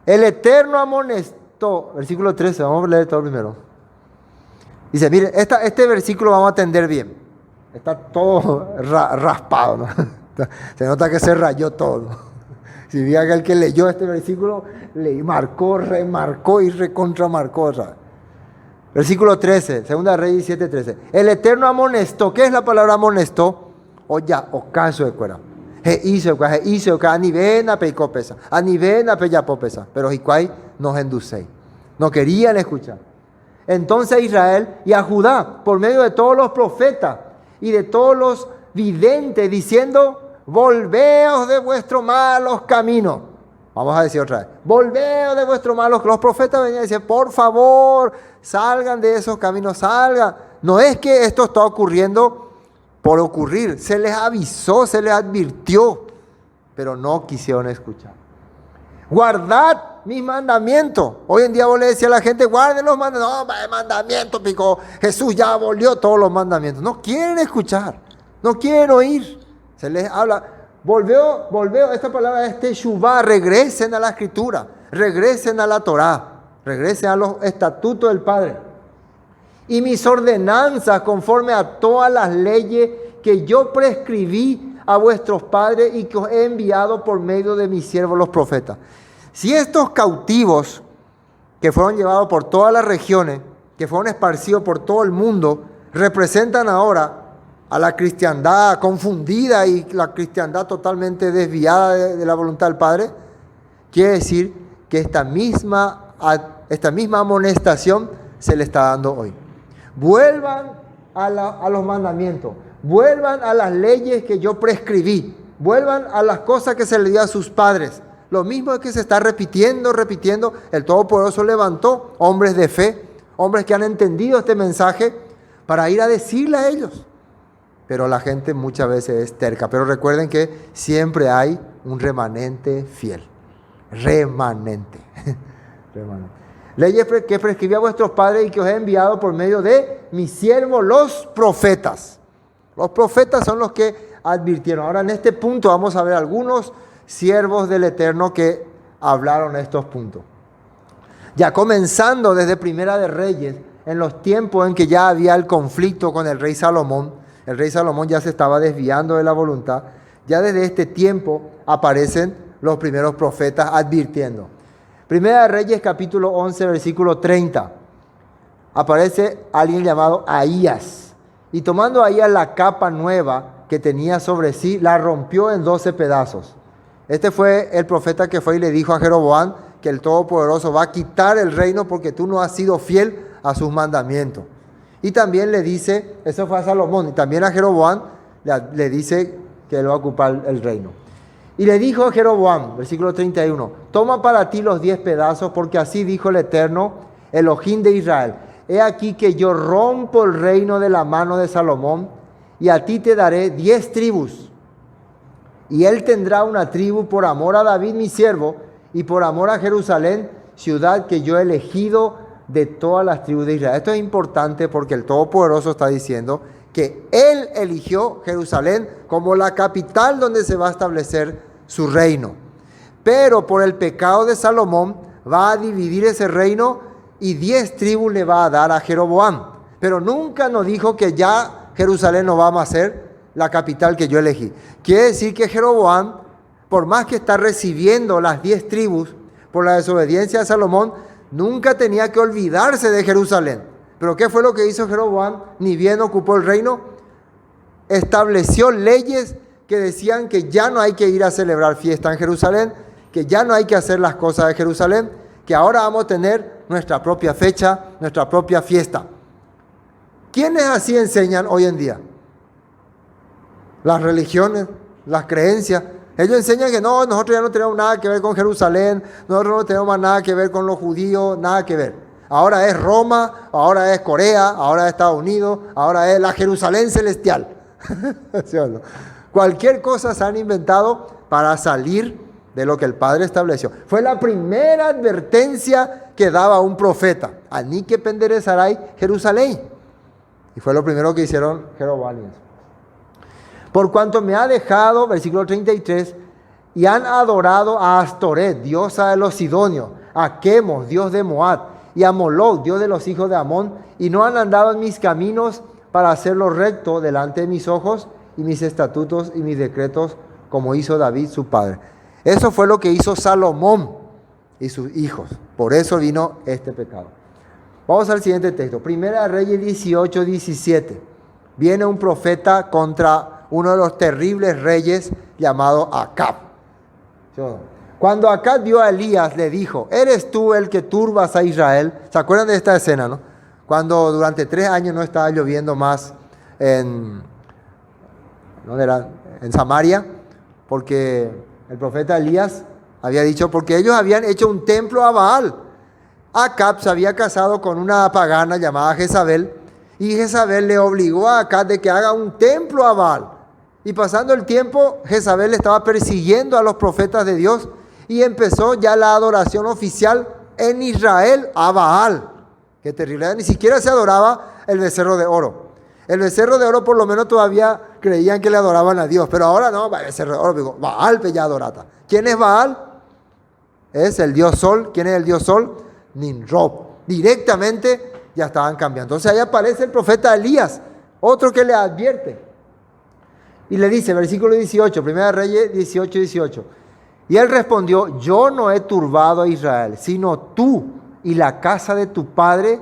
Speaker 2: El Eterno amonestó. Versículo 13, vamos a leer todo primero. Dice, miren, este versículo vamos a entender bien. Está todo raspado, ¿no? Se nota que se rayó todo, ¿no? Si vi aquel que leyó este versículo, le marcó, remarcó y recontramarcó otra vez. Versículo 13, Segunda Reyes 7:13. El Eterno amonestó. ¿Qué es la palabra amonestó? Oya, ocaso de cuera. Hizo que anivena peicopesa, anivena peyapopesa. Pero hicuay nos enducéis. No querían escuchar. Entonces Israel y a Judá, por medio de todos los profetas y de todos los videntes, diciendo, volveos de vuestros malos caminos. Vamos a decir otra vez, volveos de vuestros malos. Los profetas venían y decían, por favor, salgan de esos caminos, salgan. No es que esto está ocurriendo por ocurrir, se les avisó, se les advirtió, pero no quisieron escuchar. Guardad mis mandamientos. Hoy en día vos le decís a la gente, guarden los mandamientos. No, mandamientos, pico. Jesús ya abolió todos los mandamientos. No quieren escuchar, no quieren oír. Se les habla, volveo, esta palabra es teshuvá, regresen a la escritura, regresen a la Torá, regresen a los estatutos del Padre. Y mis ordenanzas conforme a todas las leyes que yo prescribí a vuestros padres y que os he enviado por medio de mis siervos los profetas. Si estos cautivos que fueron llevados por todas las regiones, que fueron esparcidos por todo el mundo, representan ahora a la cristiandad confundida y la cristiandad totalmente desviada de la voluntad del Padre, quiere decir que esta misma amonestación se le está dando hoy. Vuelvan a los mandamientos, vuelvan a las leyes que yo prescribí, vuelvan a las cosas que se le dio a sus padres. Lo mismo es que se está repitiendo. El Todopoderoso levantó hombres de fe, hombres que han entendido este mensaje para ir a decirle a ellos. Pero la gente muchas veces es terca. Pero recuerden que siempre hay un remanente fiel. Remanente. Leyes que prescribí a vuestros padres y que os he enviado por medio de mis siervos, los profetas. Los profetas son los que advirtieron. Ahora en este punto vamos a ver algunos siervos del Eterno que hablaron estos puntos. Ya comenzando desde Primera de Reyes, en los tiempos en que ya había el conflicto con el rey Salomón. El rey Salomón ya se estaba desviando de la voluntad. Ya desde este tiempo aparecen los primeros profetas advirtiendo. Primera de Reyes, capítulo 11, versículo 30. Aparece alguien llamado Ahías. Y tomando Ahías la capa nueva que tenía sobre sí, la rompió en 12 pedazos. Este fue el profeta que fue y le dijo a Jeroboam que el Todopoderoso va a quitar el reino porque tú no has sido fiel a sus mandamientos. Y también le dice, eso fue a Salomón, y también a Jeroboam le dice que él va a ocupar el reino. Y le dijo a Jeroboam, versículo 31, toma para ti los 10 pedazos, porque así dijo el Eterno, Elohim de Israel. He aquí que yo rompo el reino de la mano de Salomón, y a ti te daré 10 tribus. Y él tendrá una tribu por amor a David mi siervo, y por amor a Jerusalén, ciudad que yo he elegido de todas las tribus de Israel. Esto es importante porque el Todopoderoso está diciendo que él eligió Jerusalén como la capital donde se va a establecer su reino. Pero por el pecado de Salomón va a dividir ese reino y 10 tribus le va a dar a Jeroboam. Pero nunca nos dijo que ya Jerusalén no va a ser la capital que yo elegí. Quiere decir que Jeroboam, por más que está recibiendo las 10 tribus por la desobediencia de Salomón, nunca tenía que olvidarse de Jerusalén. Pero ¿qué fue lo que hizo Jeroboam? Ni bien ocupó el reino, estableció leyes que decían que ya no hay que ir a celebrar fiesta en Jerusalén, que ya no hay que hacer las cosas de Jerusalén, que ahora vamos a tener nuestra propia fecha, nuestra propia fiesta. ¿Quiénes así enseñan hoy en día? Las religiones, las creencias. Ellos enseñan que no, nosotros ya no tenemos nada que ver con Jerusalén, nosotros no tenemos más nada que ver con los judíos, nada que ver. Ahora es Roma, ahora es Corea, ahora es Estados Unidos, ahora es la Jerusalén celestial. ¿Sí o no? Cualquier cosa se han inventado para salir de lo que el Padre estableció. Fue la primera advertencia que daba un profeta. Ani que penderezaray Jerusalén. Y fue lo primero que hicieron Jeroboam. Por cuanto me ha dejado, versículo 33, y han adorado a Astoret, diosa de los sidonios, a Quemos, dios de Moab, y a Moloc, dios de los hijos de Amón, y no han andado en mis caminos para hacerlo recto delante de mis ojos, y mis estatutos y mis decretos, como hizo David su padre. Eso fue lo que hizo Salomón y sus hijos. Por eso vino este pecado. Vamos al siguiente texto. Primera de Reyes 18, 17. Viene un profeta contra uno de los terribles reyes llamado Acab. Cuando Acab vio a Elías, le dijo: ¿eres tú el que turbas a Israel? ¿Se acuerdan de esta escena, no? Cuando durante 3 años no estaba lloviendo más ¿dónde era? En Samaria, porque el profeta Elías había dicho, porque ellos habían hecho un templo a Baal. Acab se había casado con una pagana llamada Jezabel, y Jezabel le obligó a Acab de que haga un templo a Baal. Y pasando el tiempo, Jezabel estaba persiguiendo a los profetas de Dios, y empezó ya la adoración oficial en Israel a Baal. Qué terrible, ni siquiera se adoraba el becerro de oro. El becerro de oro por lo menos todavía creían que le adoraban a Dios, pero ahora no, el becerro de oro, digo, Baal ya adorata. ¿Quién es Baal? Es el dios Sol. ¿Quién es el dios Sol? Nimrod. Directamente ya estaban cambiando. Entonces ahí aparece el profeta Elías, otro que le advierte. Y le dice, versículo 18, Primera de Reyes 18, 18. Y él respondió: yo no he turbado a Israel, sino tú y la casa de tu padre.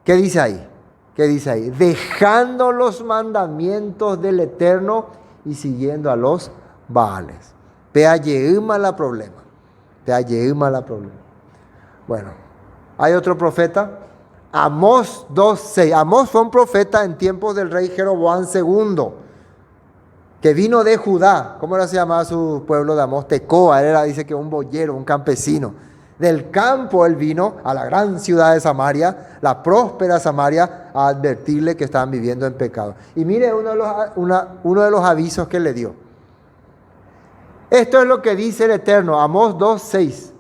Speaker 2: ¿Qué dice ahí? ¿Qué dice ahí? Dejando los mandamientos del Eterno y siguiendo a los Baales. Peayeuma la problema. Peayeuma la problema. Bueno, hay otro profeta, Amós 2:6. Amós fue un profeta en tiempos del rey Jeroboam II, que vino de Judá. ¿Cómo era se llamaba su pueblo de Amós? Tecoa. Él era, dice que un boyero, un campesino. Del campo él vino a la gran ciudad de Samaria, la próspera Samaria, a advertirle que estaban viviendo en pecado. Y mire uno de los avisos que le dio. Esto es lo que dice el Eterno, Amós 2:6.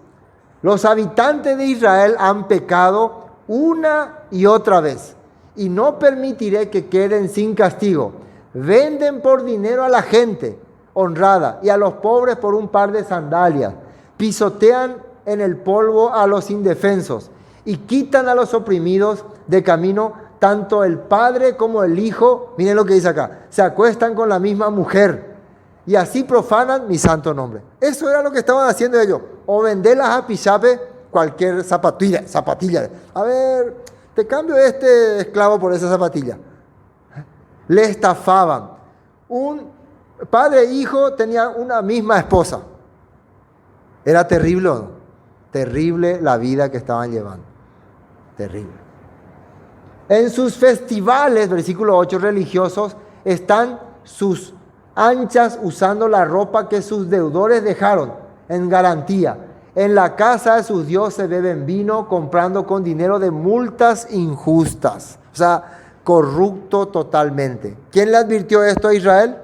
Speaker 2: Los habitantes de Israel han pecado una y otra vez, y no permitiré que queden sin castigo. Venden por dinero a la gente honrada y a los pobres por un par de sandalias. Pisotean en el polvo a los indefensos y quitan a los oprimidos de camino. Tanto el padre como el hijo, miren lo que dice acá, se acuestan con la misma mujer y así profanan mi santo nombre. Eso era lo que estaban haciendo ellos. O venderlas a Pichape, cualquier zapatilla. A ver, te cambio este esclavo por esa zapatilla. Le estafaban. Un padre e hijo tenían una misma esposa. Era terrible, ¿no? Terrible la vida que estaban llevando. Terrible. En sus festivales, versículo 8, religiosos, están sus anchas usando la ropa que sus deudores dejaron en garantía. En la casa de sus dioses beben vino, comprando con dinero de multas injustas. O sea, corrupto totalmente. ¿Quién le advirtió esto a Israel?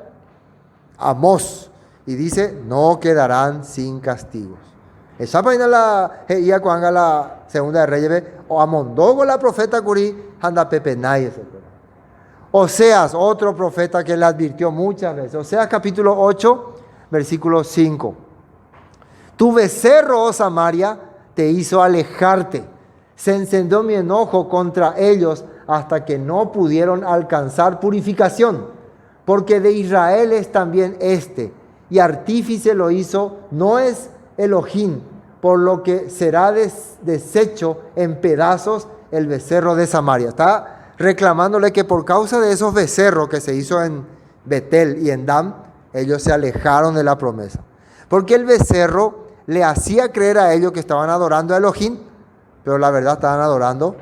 Speaker 2: Amós. Y dice, no quedarán sin castigos. Esa página la heía cuando la segunda de Reyes, o Amondogo la profeta Curí, anda Pepenay, etc. Oseas, otro profeta que le advirtió muchas veces. Oseas capítulo 8, versículo 5. Tu becerro, oh Samaria, te hizo alejarte. Se encendió mi enojo contra ellos hasta que no pudieron alcanzar purificación. Porque de Israel es también este, y artífice lo hizo, no es Elohim, por lo que será deshecho en pedazos el becerro de Samaria. Está reclamándole que por causa de esos becerros que se hizo en Betel y en Dan, ellos se alejaron de la promesa. Porque el becerro le hacía creer a ellos que estaban adorando a Elohim, pero la verdad estaban adorando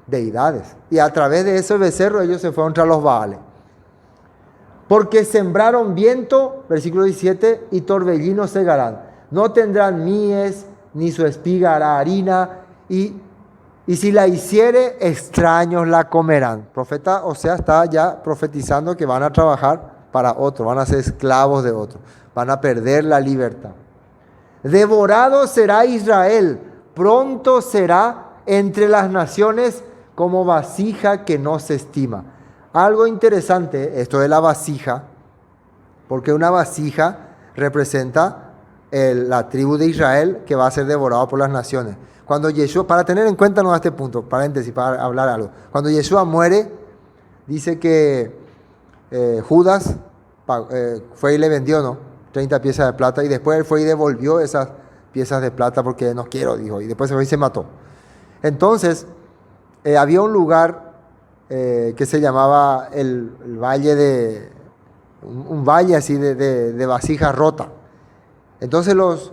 Speaker 2: deidades. Y a través de ese becerro ellos se fueron tras los Baales. Porque sembraron viento, versículo 17, y torbellino segarán. No tendrán mies, ni su espiga hará harina, y si la hiciere, extraños la comerán. Profeta, o sea, está ya profetizando que van a trabajar para otro, van a ser esclavos de otro, van a perder la libertad. Devorado será Israel, pronto será entre las naciones como vasija que no se estima. Algo interesante, esto de la vasija, porque una vasija representa la tribu de Israel que va a ser devorada por las naciones. Cuando Yeshua, para tener en cuenta no a este punto, paréntesis, para hablar algo. Cuando Yeshua muere, dice que Judas fue y le vendió, ¿no? 30 piezas de plata, y después él fue y devolvió esas piezas de plata porque no quiero, dijo, y después se fue y se mató. Entonces, había un lugar que se llamaba el valle de, un valle así de vasijas rota. Entonces los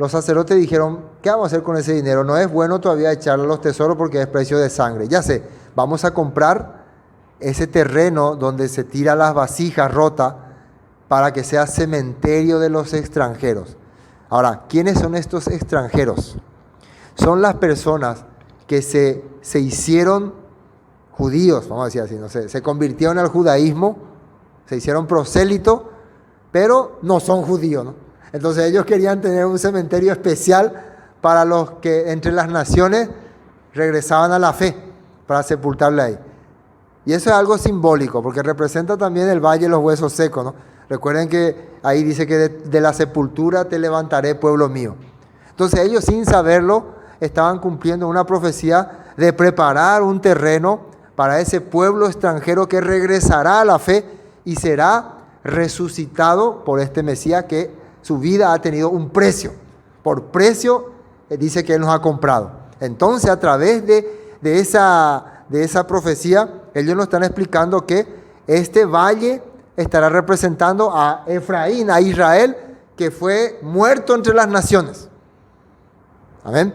Speaker 2: sacerdotes dijeron, ¿qué vamos a hacer con ese dinero? No es bueno todavía echarle a los tesoros porque es precio de sangre. Ya sé, vamos a comprar ese terreno donde se tira las vasijas rotas para que sea cementerio de los extranjeros. Ahora, ¿quiénes son estos extranjeros? Son las personas que se hicieron judíos, vamos a decir así, no sé, se convirtieron al judaísmo, se hicieron prosélitos, pero no son judíos, ¿no? Entonces ellos querían tener un cementerio especial para los que entre las naciones regresaban a la fe, para sepultarle ahí. Y eso es algo simbólico, porque representa también el valle de los huesos secos, ¿no? Recuerden que ahí dice que de la sepultura te levantaré, pueblo mío. Entonces ellos, sin saberlo, estaban cumpliendo una profecía de preparar un terreno para ese pueblo extranjero que regresará a la fe y será resucitado por este Mesías que su vida ha tenido un precio. Por precio dice que Él nos ha comprado. Entonces, a través de esa profecía, ellos nos están explicando que este valle estará representando a Efraín, a Israel, que fue muerto entre las naciones. Amén.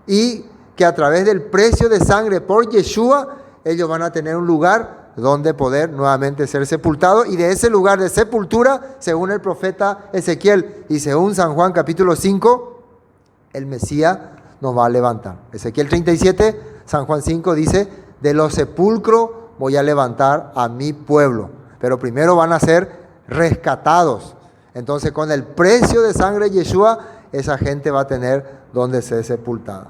Speaker 2: Y que a través del precio de sangre por Yeshua, ellos van a tener un lugar donde poder nuevamente ser sepultados. Y de ese lugar de sepultura, según el profeta Ezequiel y según San Juan capítulo 5, el Mesías nos va a levantar. Ezequiel 37, San Juan 5 dice, de los sepulcros voy a levantar a mi pueblo. Pero primero van a ser rescatados. Entonces, con el precio de sangre de Yeshua, esa gente va a tener donde ser sepultada.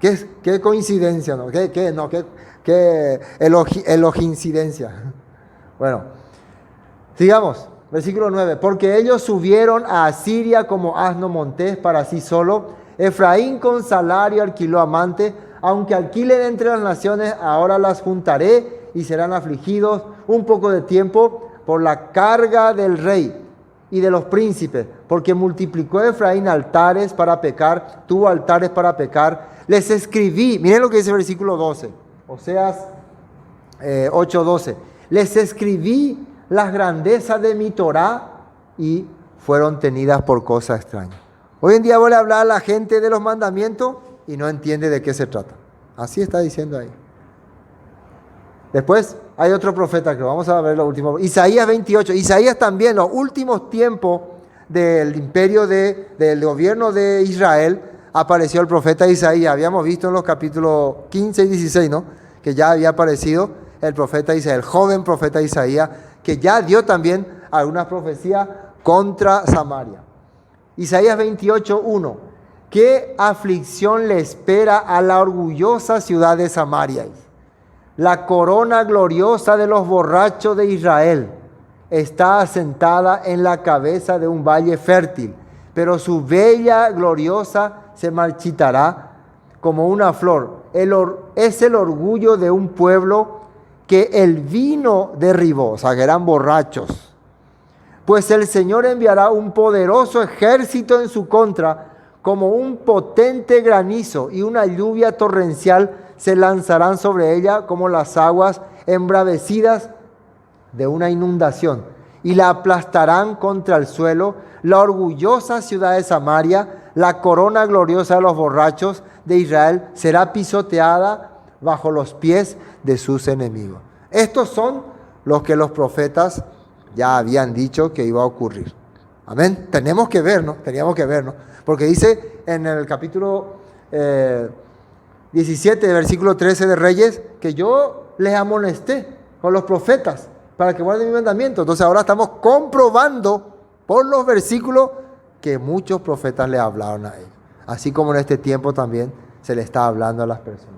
Speaker 2: ¿Qué coincidencia, no? ¿Qué elogincidencia? Bueno, sigamos. Versículo 9. Porque ellos subieron a Asiria como asno montés para sí solo. Efraín con salario alquiló amante. Aunque alquilen entre las naciones, ahora las juntaré y serán afligidos un poco de tiempo por la carga del rey y de los príncipes, porque multiplicó Efraín altares para pecar, tuvo altares para pecar. Les escribí, miren lo que dice el versículo 12, Oseas 8:12. Les escribí las grandezas de mi Torá y fueron tenidas por cosa extraña. Hoy en día voy a hablar a la gente de los mandamientos y no entiende de qué se trata. Así está diciendo ahí. Después hay otro profeta que vamos a ver lo último. Isaías 28. Isaías también, los últimos tiempos del imperio del gobierno de Israel, apareció el profeta Isaías. Habíamos visto en los capítulos 15 y 16, ¿no? Que ya había aparecido el profeta Isaías, el joven profeta Isaías, que ya dio también algunas profecías contra Samaria. Isaías 28:1. ¿Qué aflicción le espera a la orgullosa ciudad de Samaria? La corona gloriosa de los borrachos de Israel está asentada en la cabeza de un valle fértil, pero su bella gloriosa se marchitará como una flor. Es el orgullo de un pueblo que el vino derribó, o sea, que eran borrachos. Pues el Señor enviará un poderoso ejército en su contra, como un potente granizo y una lluvia torrencial se lanzarán sobre ella como las aguas embravecidas de una inundación y la aplastarán contra el suelo. La orgullosa ciudad de Samaria, la corona gloriosa de los borrachos de Israel será pisoteada bajo los pies de sus enemigos. Estos son los que los profetas ya habían dicho que iba a ocurrir. Amén. Teníamos que vernos, porque dice en el capítulo 17, versículo 13 de Reyes, que yo les amonesté con los profetas para que guarden mi mandamiento. Entonces ahora estamos comprobando por los versículos que muchos profetas le hablaron a ellos. Así como en este tiempo también se le está hablando a las personas.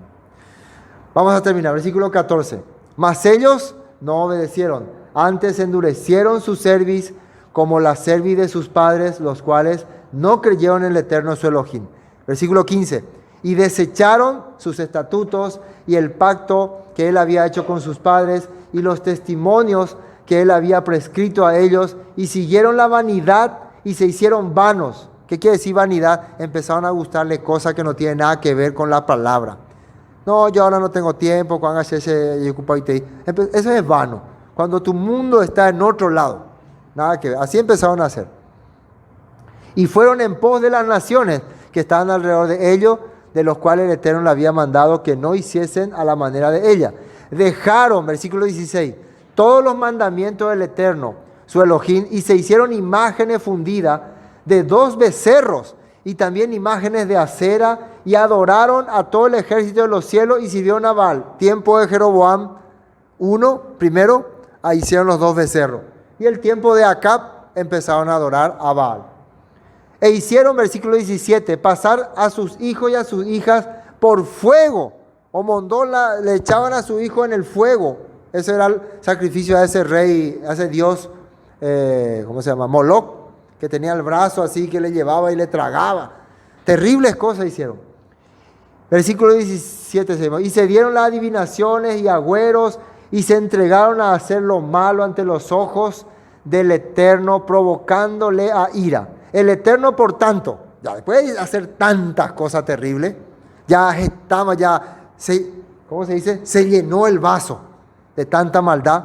Speaker 2: Vamos a terminar, versículo 14. Mas ellos no obedecieron, antes endurecieron su cerviz como la cerviz de sus padres, los cuales no creyeron en el Eterno su Elohim. Versículo 15. Y desecharon sus estatutos y el pacto que él había hecho con sus padres y los testimonios que él había prescrito a ellos, y siguieron la vanidad y se hicieron vanos. ¿Qué quiere decir vanidad? Empezaron a gustarle cosas que no tienen nada que ver con la palabra. No, yo ahora no tengo tiempo, cuando hagas ese eso es vano. Cuando tu mundo está en otro lado, nada que ver. Así empezaron a hacer. Y fueron en pos de las naciones que estaban alrededor de ellos, de los cuales el Eterno le había mandado que no hiciesen a la manera de ella. Dejaron, versículo 16, todos los mandamientos del Eterno, su Elohim, y se hicieron imágenes fundidas de 2 becerros y también imágenes de acera, y adoraron a todo el ejército de los cielos y sirvieron a Baal. Tiempo de Jeroboam primero, ahí hicieron los 2 becerros. Y el tiempo de Acab empezaron a adorar a Baal. E hicieron, versículo 17, pasar a sus hijos y a sus hijas por fuego. O mondón le echaban a su hijo en el fuego. Ese era el sacrificio a ese rey, a ese dios, Moloc, que tenía el brazo así, que le llevaba y le tragaba. Terribles cosas hicieron. Versículo 17, y se dieron las adivinaciones y agüeros, y se entregaron a hacer lo malo ante los ojos del Eterno, provocándole a ira. El Eterno, por tanto, ya después de hacer tantas cosas terribles, se llenó el vaso de tanta maldad.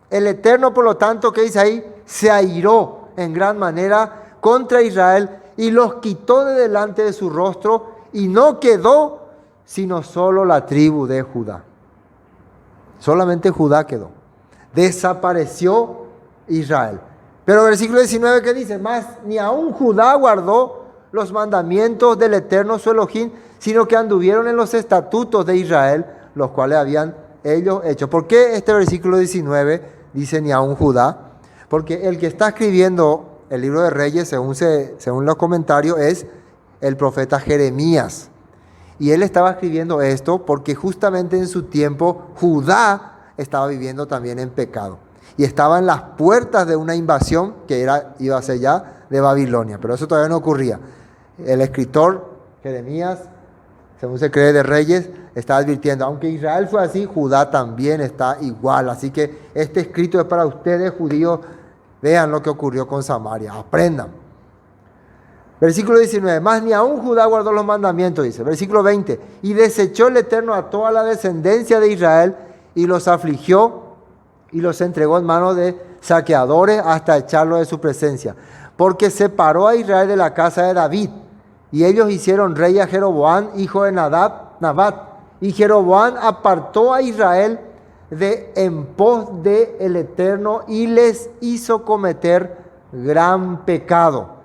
Speaker 2: El Eterno, por lo tanto, ¿qué dice ahí? Se airó en gran manera contra Israel y los quitó de delante de su rostro, y no quedó sino solo la tribu de Judá. Solamente Judá quedó. Desapareció Israel. Pero versículo 19, ¿qué dice? Más ni aun Judá guardó los mandamientos del Eterno su Elohim, sino que anduvieron en los estatutos de Israel, los cuales habían ellos hecho. ¿Por qué este versículo 19 dice ni aun Judá? Porque el que está escribiendo el libro de Reyes, según los comentarios, es el profeta Jeremías. Y él estaba escribiendo esto porque justamente en su tiempo Judá estaba viviendo también en pecado. Y estaba en las puertas de una invasión que iba a ser ya de Babilonia. Pero eso todavía no ocurría. El escritor Jeremías, según se cree de Reyes, está advirtiendo, aunque Israel fue así, Judá también está igual. Así que este escrito es para ustedes, judíos. Vean lo que ocurrió con Samaria, aprendan. Versículo 19, más ni aún Judá guardó los mandamientos, dice. Versículo 20, y desechó el Eterno a toda la descendencia de Israel, y los afligió, y los entregó en manos de saqueadores hasta echarlos de su presencia. Porque separó a Israel de la casa de David, y ellos hicieron rey a Jeroboam, hijo de Nabat, y Jeroboam apartó a Israel en pos de el Eterno, y les hizo cometer gran pecado.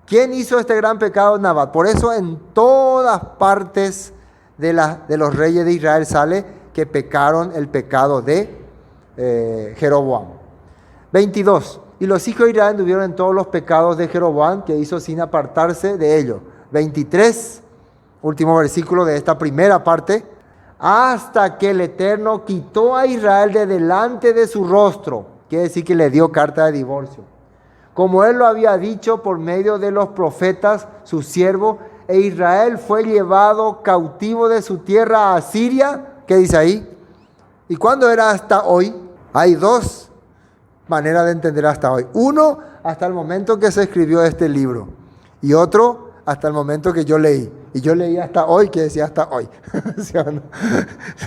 Speaker 2: ¿Quién hizo este gran pecado? Nabat. Por eso en todas partes de los reyes de Israel sale que pecaron el pecado de Jeroboam. 22. Y los hijos de Israel anduvieron en todos los pecados de Jeroboam, que hizo sin apartarse de ellos. 23. Último versículo de esta primera parte. Hasta que el Eterno quitó a Israel de delante de su rostro. Quiere decir que le dio carta de divorcio. Como él lo había dicho por medio de los profetas, su siervo, e Israel fue llevado cautivo de su tierra a Asiria. ¿Qué dice ahí? ¿Y cuándo era hasta hoy? Hay 2 maneras de entender hasta hoy. Uno, hasta el momento que se escribió este libro. Y otro, hasta el momento que yo leí. Y yo leí hasta hoy, que decía hasta hoy. ¿Sí o no?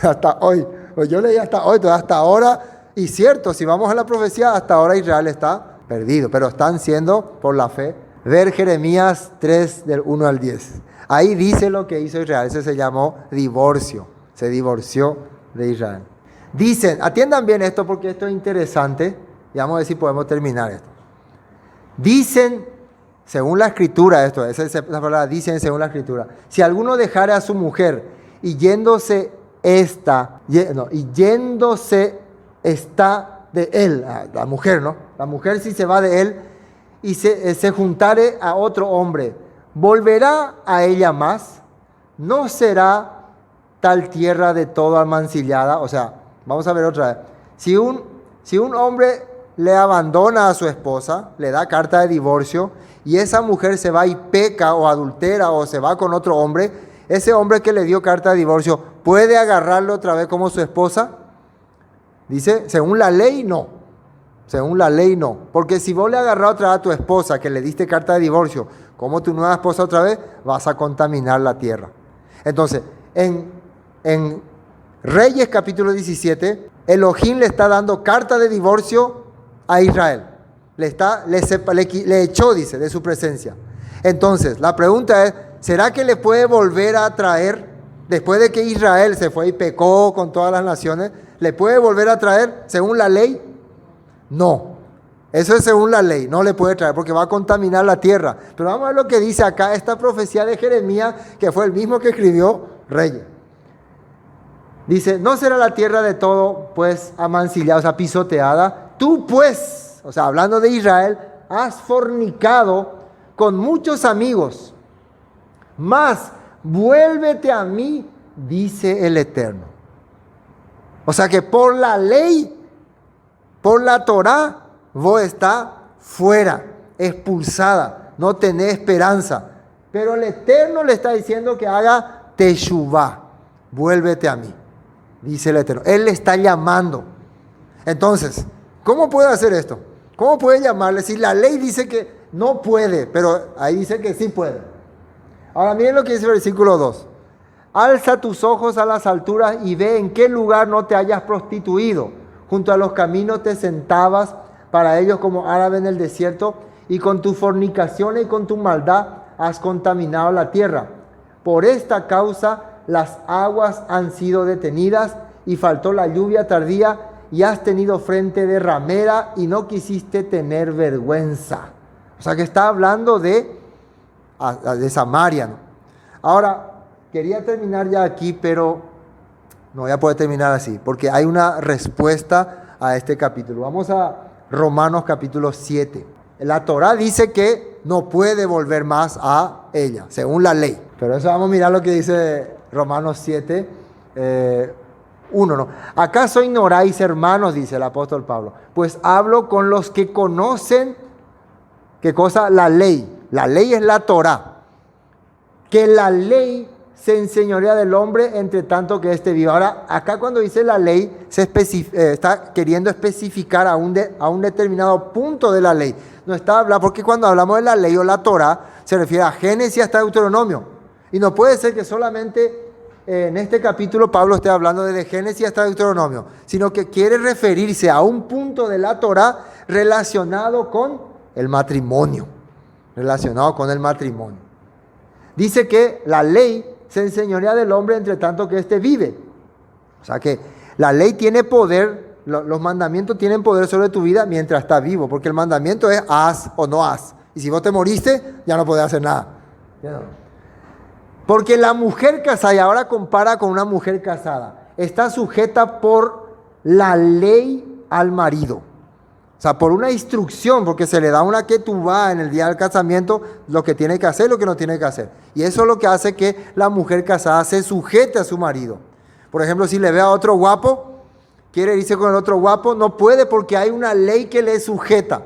Speaker 2: Hasta hoy. Pues yo leí hasta hoy, entonces hasta ahora. Y cierto, si vamos a la profecía, hasta ahora Israel está perdido. Pero están siendo, por la fe, ver Jeremías 3 del 1 al 10. Ahí dice lo que hizo Israel. Eso se llamó divorcio. Se divorció de Israel. Dicen, atiendan bien esto porque esto es interesante. Y vamos a ver si podemos terminar esto. Dicen, según la escritura, esa palabra dicen según la escritura, si alguno dejara a su mujer y yéndose está de él, la mujer, ¿no? La mujer si se va de él y se juntare a otro hombre, ¿volverá a ella más? ¿No será tal tierra de todo amancillada? O sea, vamos a ver otra vez. Si un hombre le abandona a su esposa, le da carta de divorcio, y esa mujer se va y peca o adultera o se va con otro hombre, ese hombre que le dio carta de divorcio, ¿puede agarrarlo otra vez como su esposa? Dice, según la ley, no. Según la ley, no. Porque si vos le agarrás otra vez a tu esposa que le diste carta de divorcio, como tu nueva esposa otra vez, vas a contaminar la tierra. Entonces, en Reyes capítulo 17, Elohim le está dando carta de divorcio a Israel. Le echó, dice, de su presencia. Entonces, la pregunta es, ¿será que le puede volver a traer, después de que Israel se fue y pecó con todas las naciones, le puede volver a traer según la ley? No. Eso es según la ley, no le puede traer porque va a contaminar la tierra. Pero vamos a ver lo que dice acá esta profecía de Jeremías, que fue el mismo que escribió Reyes. Dice, no será la tierra de todo, pues, amancillada, o sea, pisoteada. Tú, pues, o sea, hablando de Israel, has fornicado con muchos amigos. Mas, vuélvete a mí, dice el Eterno. O sea que por la ley, por la Torá, vos estás fuera, expulsada, no tenés esperanza. Pero el Eterno le está diciendo que haga teshuvá, vuélvete a mí, dice el Eterno. Él le está llamando. Entonces, ¿cómo puede hacer esto? ¿Cómo puede llamarle? Si la ley dice que no puede, pero ahí dice que sí puede. Ahora miren lo que dice el versículo 2. Alza tus ojos a las alturas y ve en qué lugar no te hayas prostituido. Junto a los caminos te sentabas para ellos como árabe en el desierto, y con tus fornicaciones y con tu maldad has contaminado la tierra. Por esta causa las aguas han sido detenidas y faltó la lluvia tardía, y has tenido frente de ramera y no quisiste tener vergüenza. O sea que está hablando de Samaria, ¿no? Ahora, quería terminar ya aquí, pero no voy a poder terminar así, porque hay una respuesta a este capítulo. Vamos a Romanos capítulo 7. La Torá dice que no puede volver más a ella, según la ley. Pero eso vamos a mirar lo que dice Romanos 7, 1, ¿no? ¿Acaso ignoráis, hermanos, dice el apóstol Pablo? Pues hablo con los que conocen, ¿qué cosa? La ley. La ley es la Torá. Que la ley se enseñorea del hombre entre tanto que éste viva. Ahora, acá cuando dice la ley, está queriendo especificar a un determinado punto de la ley. No está hablando, porque cuando hablamos de la ley o la Torá, se refiere a Génesis hasta Deuteronomio. Y no puede ser que solamente en este capítulo Pablo esté hablando desde Génesis hasta Deuteronomio, sino que quiere referirse a un punto de la Torá relacionado con el matrimonio. Relacionado con el matrimonio. Dice que la ley se enseñorea del hombre entre tanto que éste vive. O sea que la ley tiene poder, los mandamientos tienen poder sobre tu vida mientras estás vivo, porque el mandamiento es haz o no haz. Y si vos te moriste, ya no podés hacer nada. Porque la mujer casada, y ahora compara con una mujer casada, está sujeta por la ley al marido. O sea, por una instrucción, porque se le da una ketubá en el día del casamiento, lo que tiene que hacer, lo que no tiene que hacer. Y eso es lo que hace que la mujer casada se sujete a su marido. Por ejemplo, si le ve a otro guapo, quiere irse con el otro guapo, no puede porque hay una ley que le sujeta.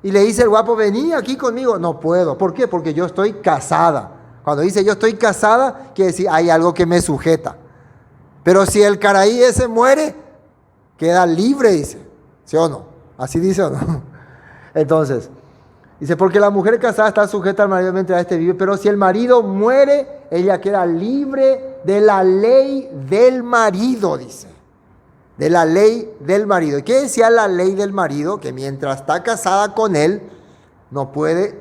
Speaker 2: Y le dice el guapo, vení aquí conmigo. No puedo. ¿Por qué? Porque yo estoy casada. Cuando dice yo estoy casada, quiere decir hay algo que me sujeta. Pero si el caraí ese muere, queda libre, dice. ¿Sí o no? ¿Así dice o no? Entonces, dice, porque la mujer casada está sujeta al marido mientras éste vive, pero si el marido muere, ella queda libre de la ley del marido, dice. De la ley del marido. ¿Y qué decía la ley del marido? Que mientras está casada con él, no puede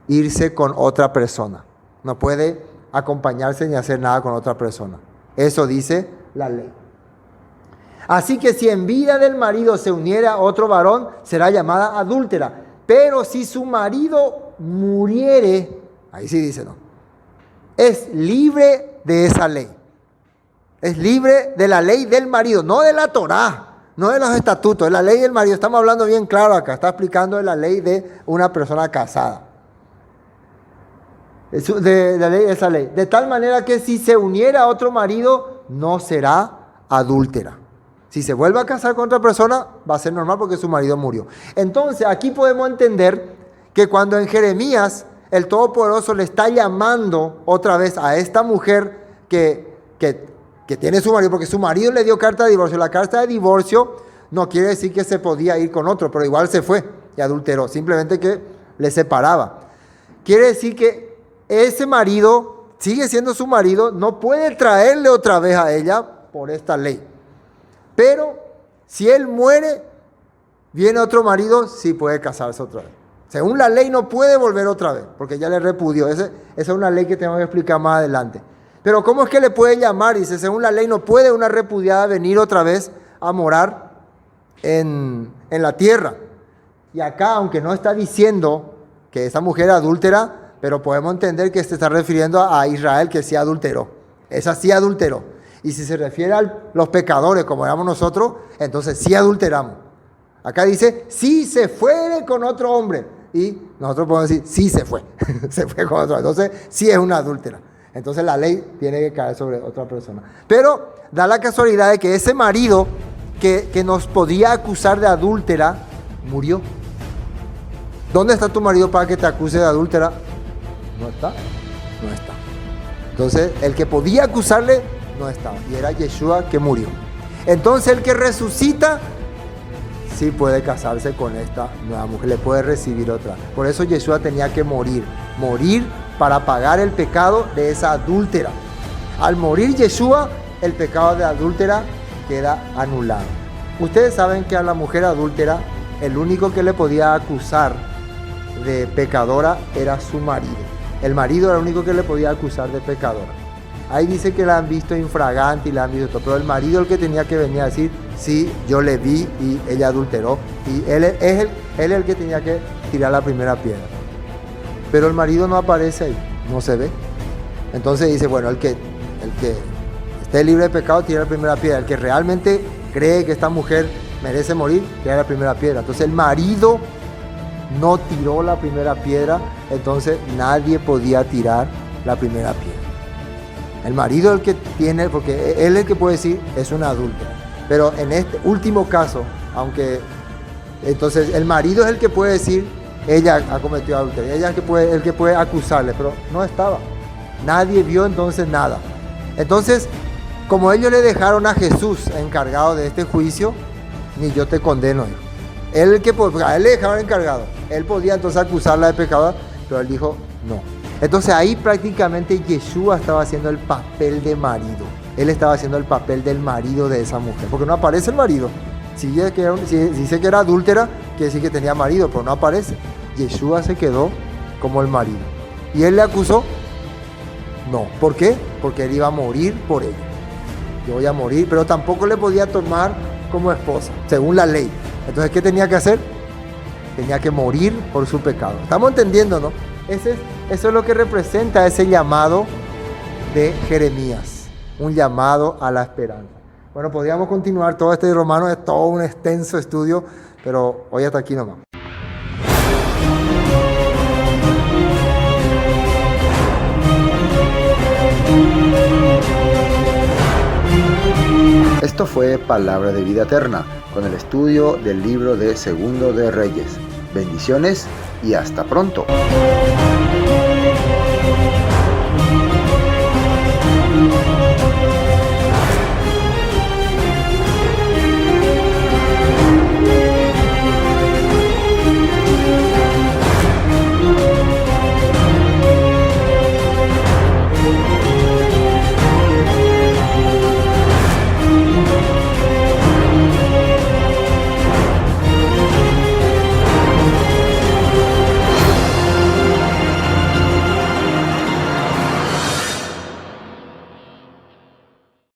Speaker 2: irse con otra persona. No puede acompañarse ni hacer nada con otra persona. Eso dice la ley. Así que si en vida del marido se uniera a otro varón, será llamada adúltera. Pero si su marido muriere, ahí sí dice no, es libre de esa ley. Es libre de la ley del marido, no de la Torá, no de los estatutos, de la ley del marido. Estamos hablando bien claro acá, está explicando de la ley de una persona casada. De la ley, esa ley. De tal manera que si se uniera a otro marido, no será adúltera. Si se vuelve a casar con otra persona, va a ser normal porque su marido murió. Entonces, aquí podemos entender que cuando en Jeremías el Todopoderoso le está llamando otra vez a esta mujer que tiene su marido, porque su marido le dio carta de divorcio. La carta de divorcio no quiere decir que se podía ir con otro, pero igual se fue y adulteró, simplemente que le separaba. Quiere decir que ese marido sigue siendo su marido, no puede traerle otra vez a ella por esta ley. Pero si él muere, viene otro marido, sí puede casarse otra vez. Según la ley no puede volver otra vez, porque ya le repudió. Esa es una ley que tengo que explicar más adelante. Pero ¿cómo es que le puede llamar? Dice, según la ley no puede una repudiada venir otra vez a morar en la tierra. Y acá, aunque no está diciendo que esa mujer es adúltera, pero podemos entender que se está refiriendo a Israel, que sí adulteró. Esa sí adulteró. Y si se refiere a los pecadores, como éramos nosotros, entonces sí adulteramos. Acá dice, si se fuere con otro hombre. Y nosotros podemos decir, sí se fue. Se fue con otro. Entonces, sí es una adúltera. Entonces la ley tiene que caer sobre otra persona. Pero da la casualidad de que ese marido que nos podía acusar de adúltera, murió. ¿Dónde está tu marido para que te acuse de adúltera? No está. No está. Entonces, el que podía acusarle no estaba. Y era Yeshua que murió. Entonces, el que resucita sí puede casarse con esta nueva mujer. Le puede recibir otra. Por eso Yeshua tenía que morir. Morir para pagar el pecado de esa adúltera. Al morir Yeshua, el pecado de adúltera queda anulado. Ustedes saben que a la mujer adúltera, el único que le podía acusar de pecadora era su marido. El marido era el único que le podía acusar de pecadora. Ahí dice que la han visto infragante y la han visto todo, pero el marido el que tenía que venir a decir, sí, yo le vi y ella adulteró. Y él es el que tenía que tirar la primera piedra. Pero el marido no aparece ahí, no se ve. Entonces dice, bueno, el que esté libre de pecado, tira la primera piedra. El que realmente cree que esta mujer merece morir, tira la primera piedra. Entonces el marido no tiró la primera piedra, entonces nadie podía tirar la primera piedra. El marido es el que tiene, porque él es el que puede decir, es una adúltera. Pero en este último caso, aunque, entonces el marido es el que puede decir, ella ha cometido adulterio, ella es el que puede acusarle, pero no estaba. Nadie vio entonces nada. Entonces, como ellos le dejaron a Jesús encargado de este juicio, ni yo te condeno. Él a él le dejaron encargado. Él podía entonces acusarla de pecado, pero él dijo no. Entonces ahí prácticamente Yeshua estaba haciendo el papel de marido. Él estaba haciendo el papel del marido de esa mujer, porque no aparece el marido. Si dice que era adúltera, quiere decir que tenía marido, pero no aparece. Yeshua se quedó como el marido. ¿Y él le acusó? No. ¿Por qué? Porque él iba a morir por ella. Yo voy a morir, pero tampoco le podía tomar como esposa, según la ley. Entonces, ¿qué tenía que hacer? Tenía que morir por su pecado. ¿Estamos entendiendo, no? Eso es lo que representa ese llamado de Jeremías. Un llamado a la esperanza. Bueno, podríamos continuar todo este de Romanos, es todo un extenso estudio, pero hoy hasta aquí nomás.
Speaker 3: Esto fue Palabra de Vida Eterna, con el estudio del libro de Segundo de Reyes. Bendiciones y hasta pronto.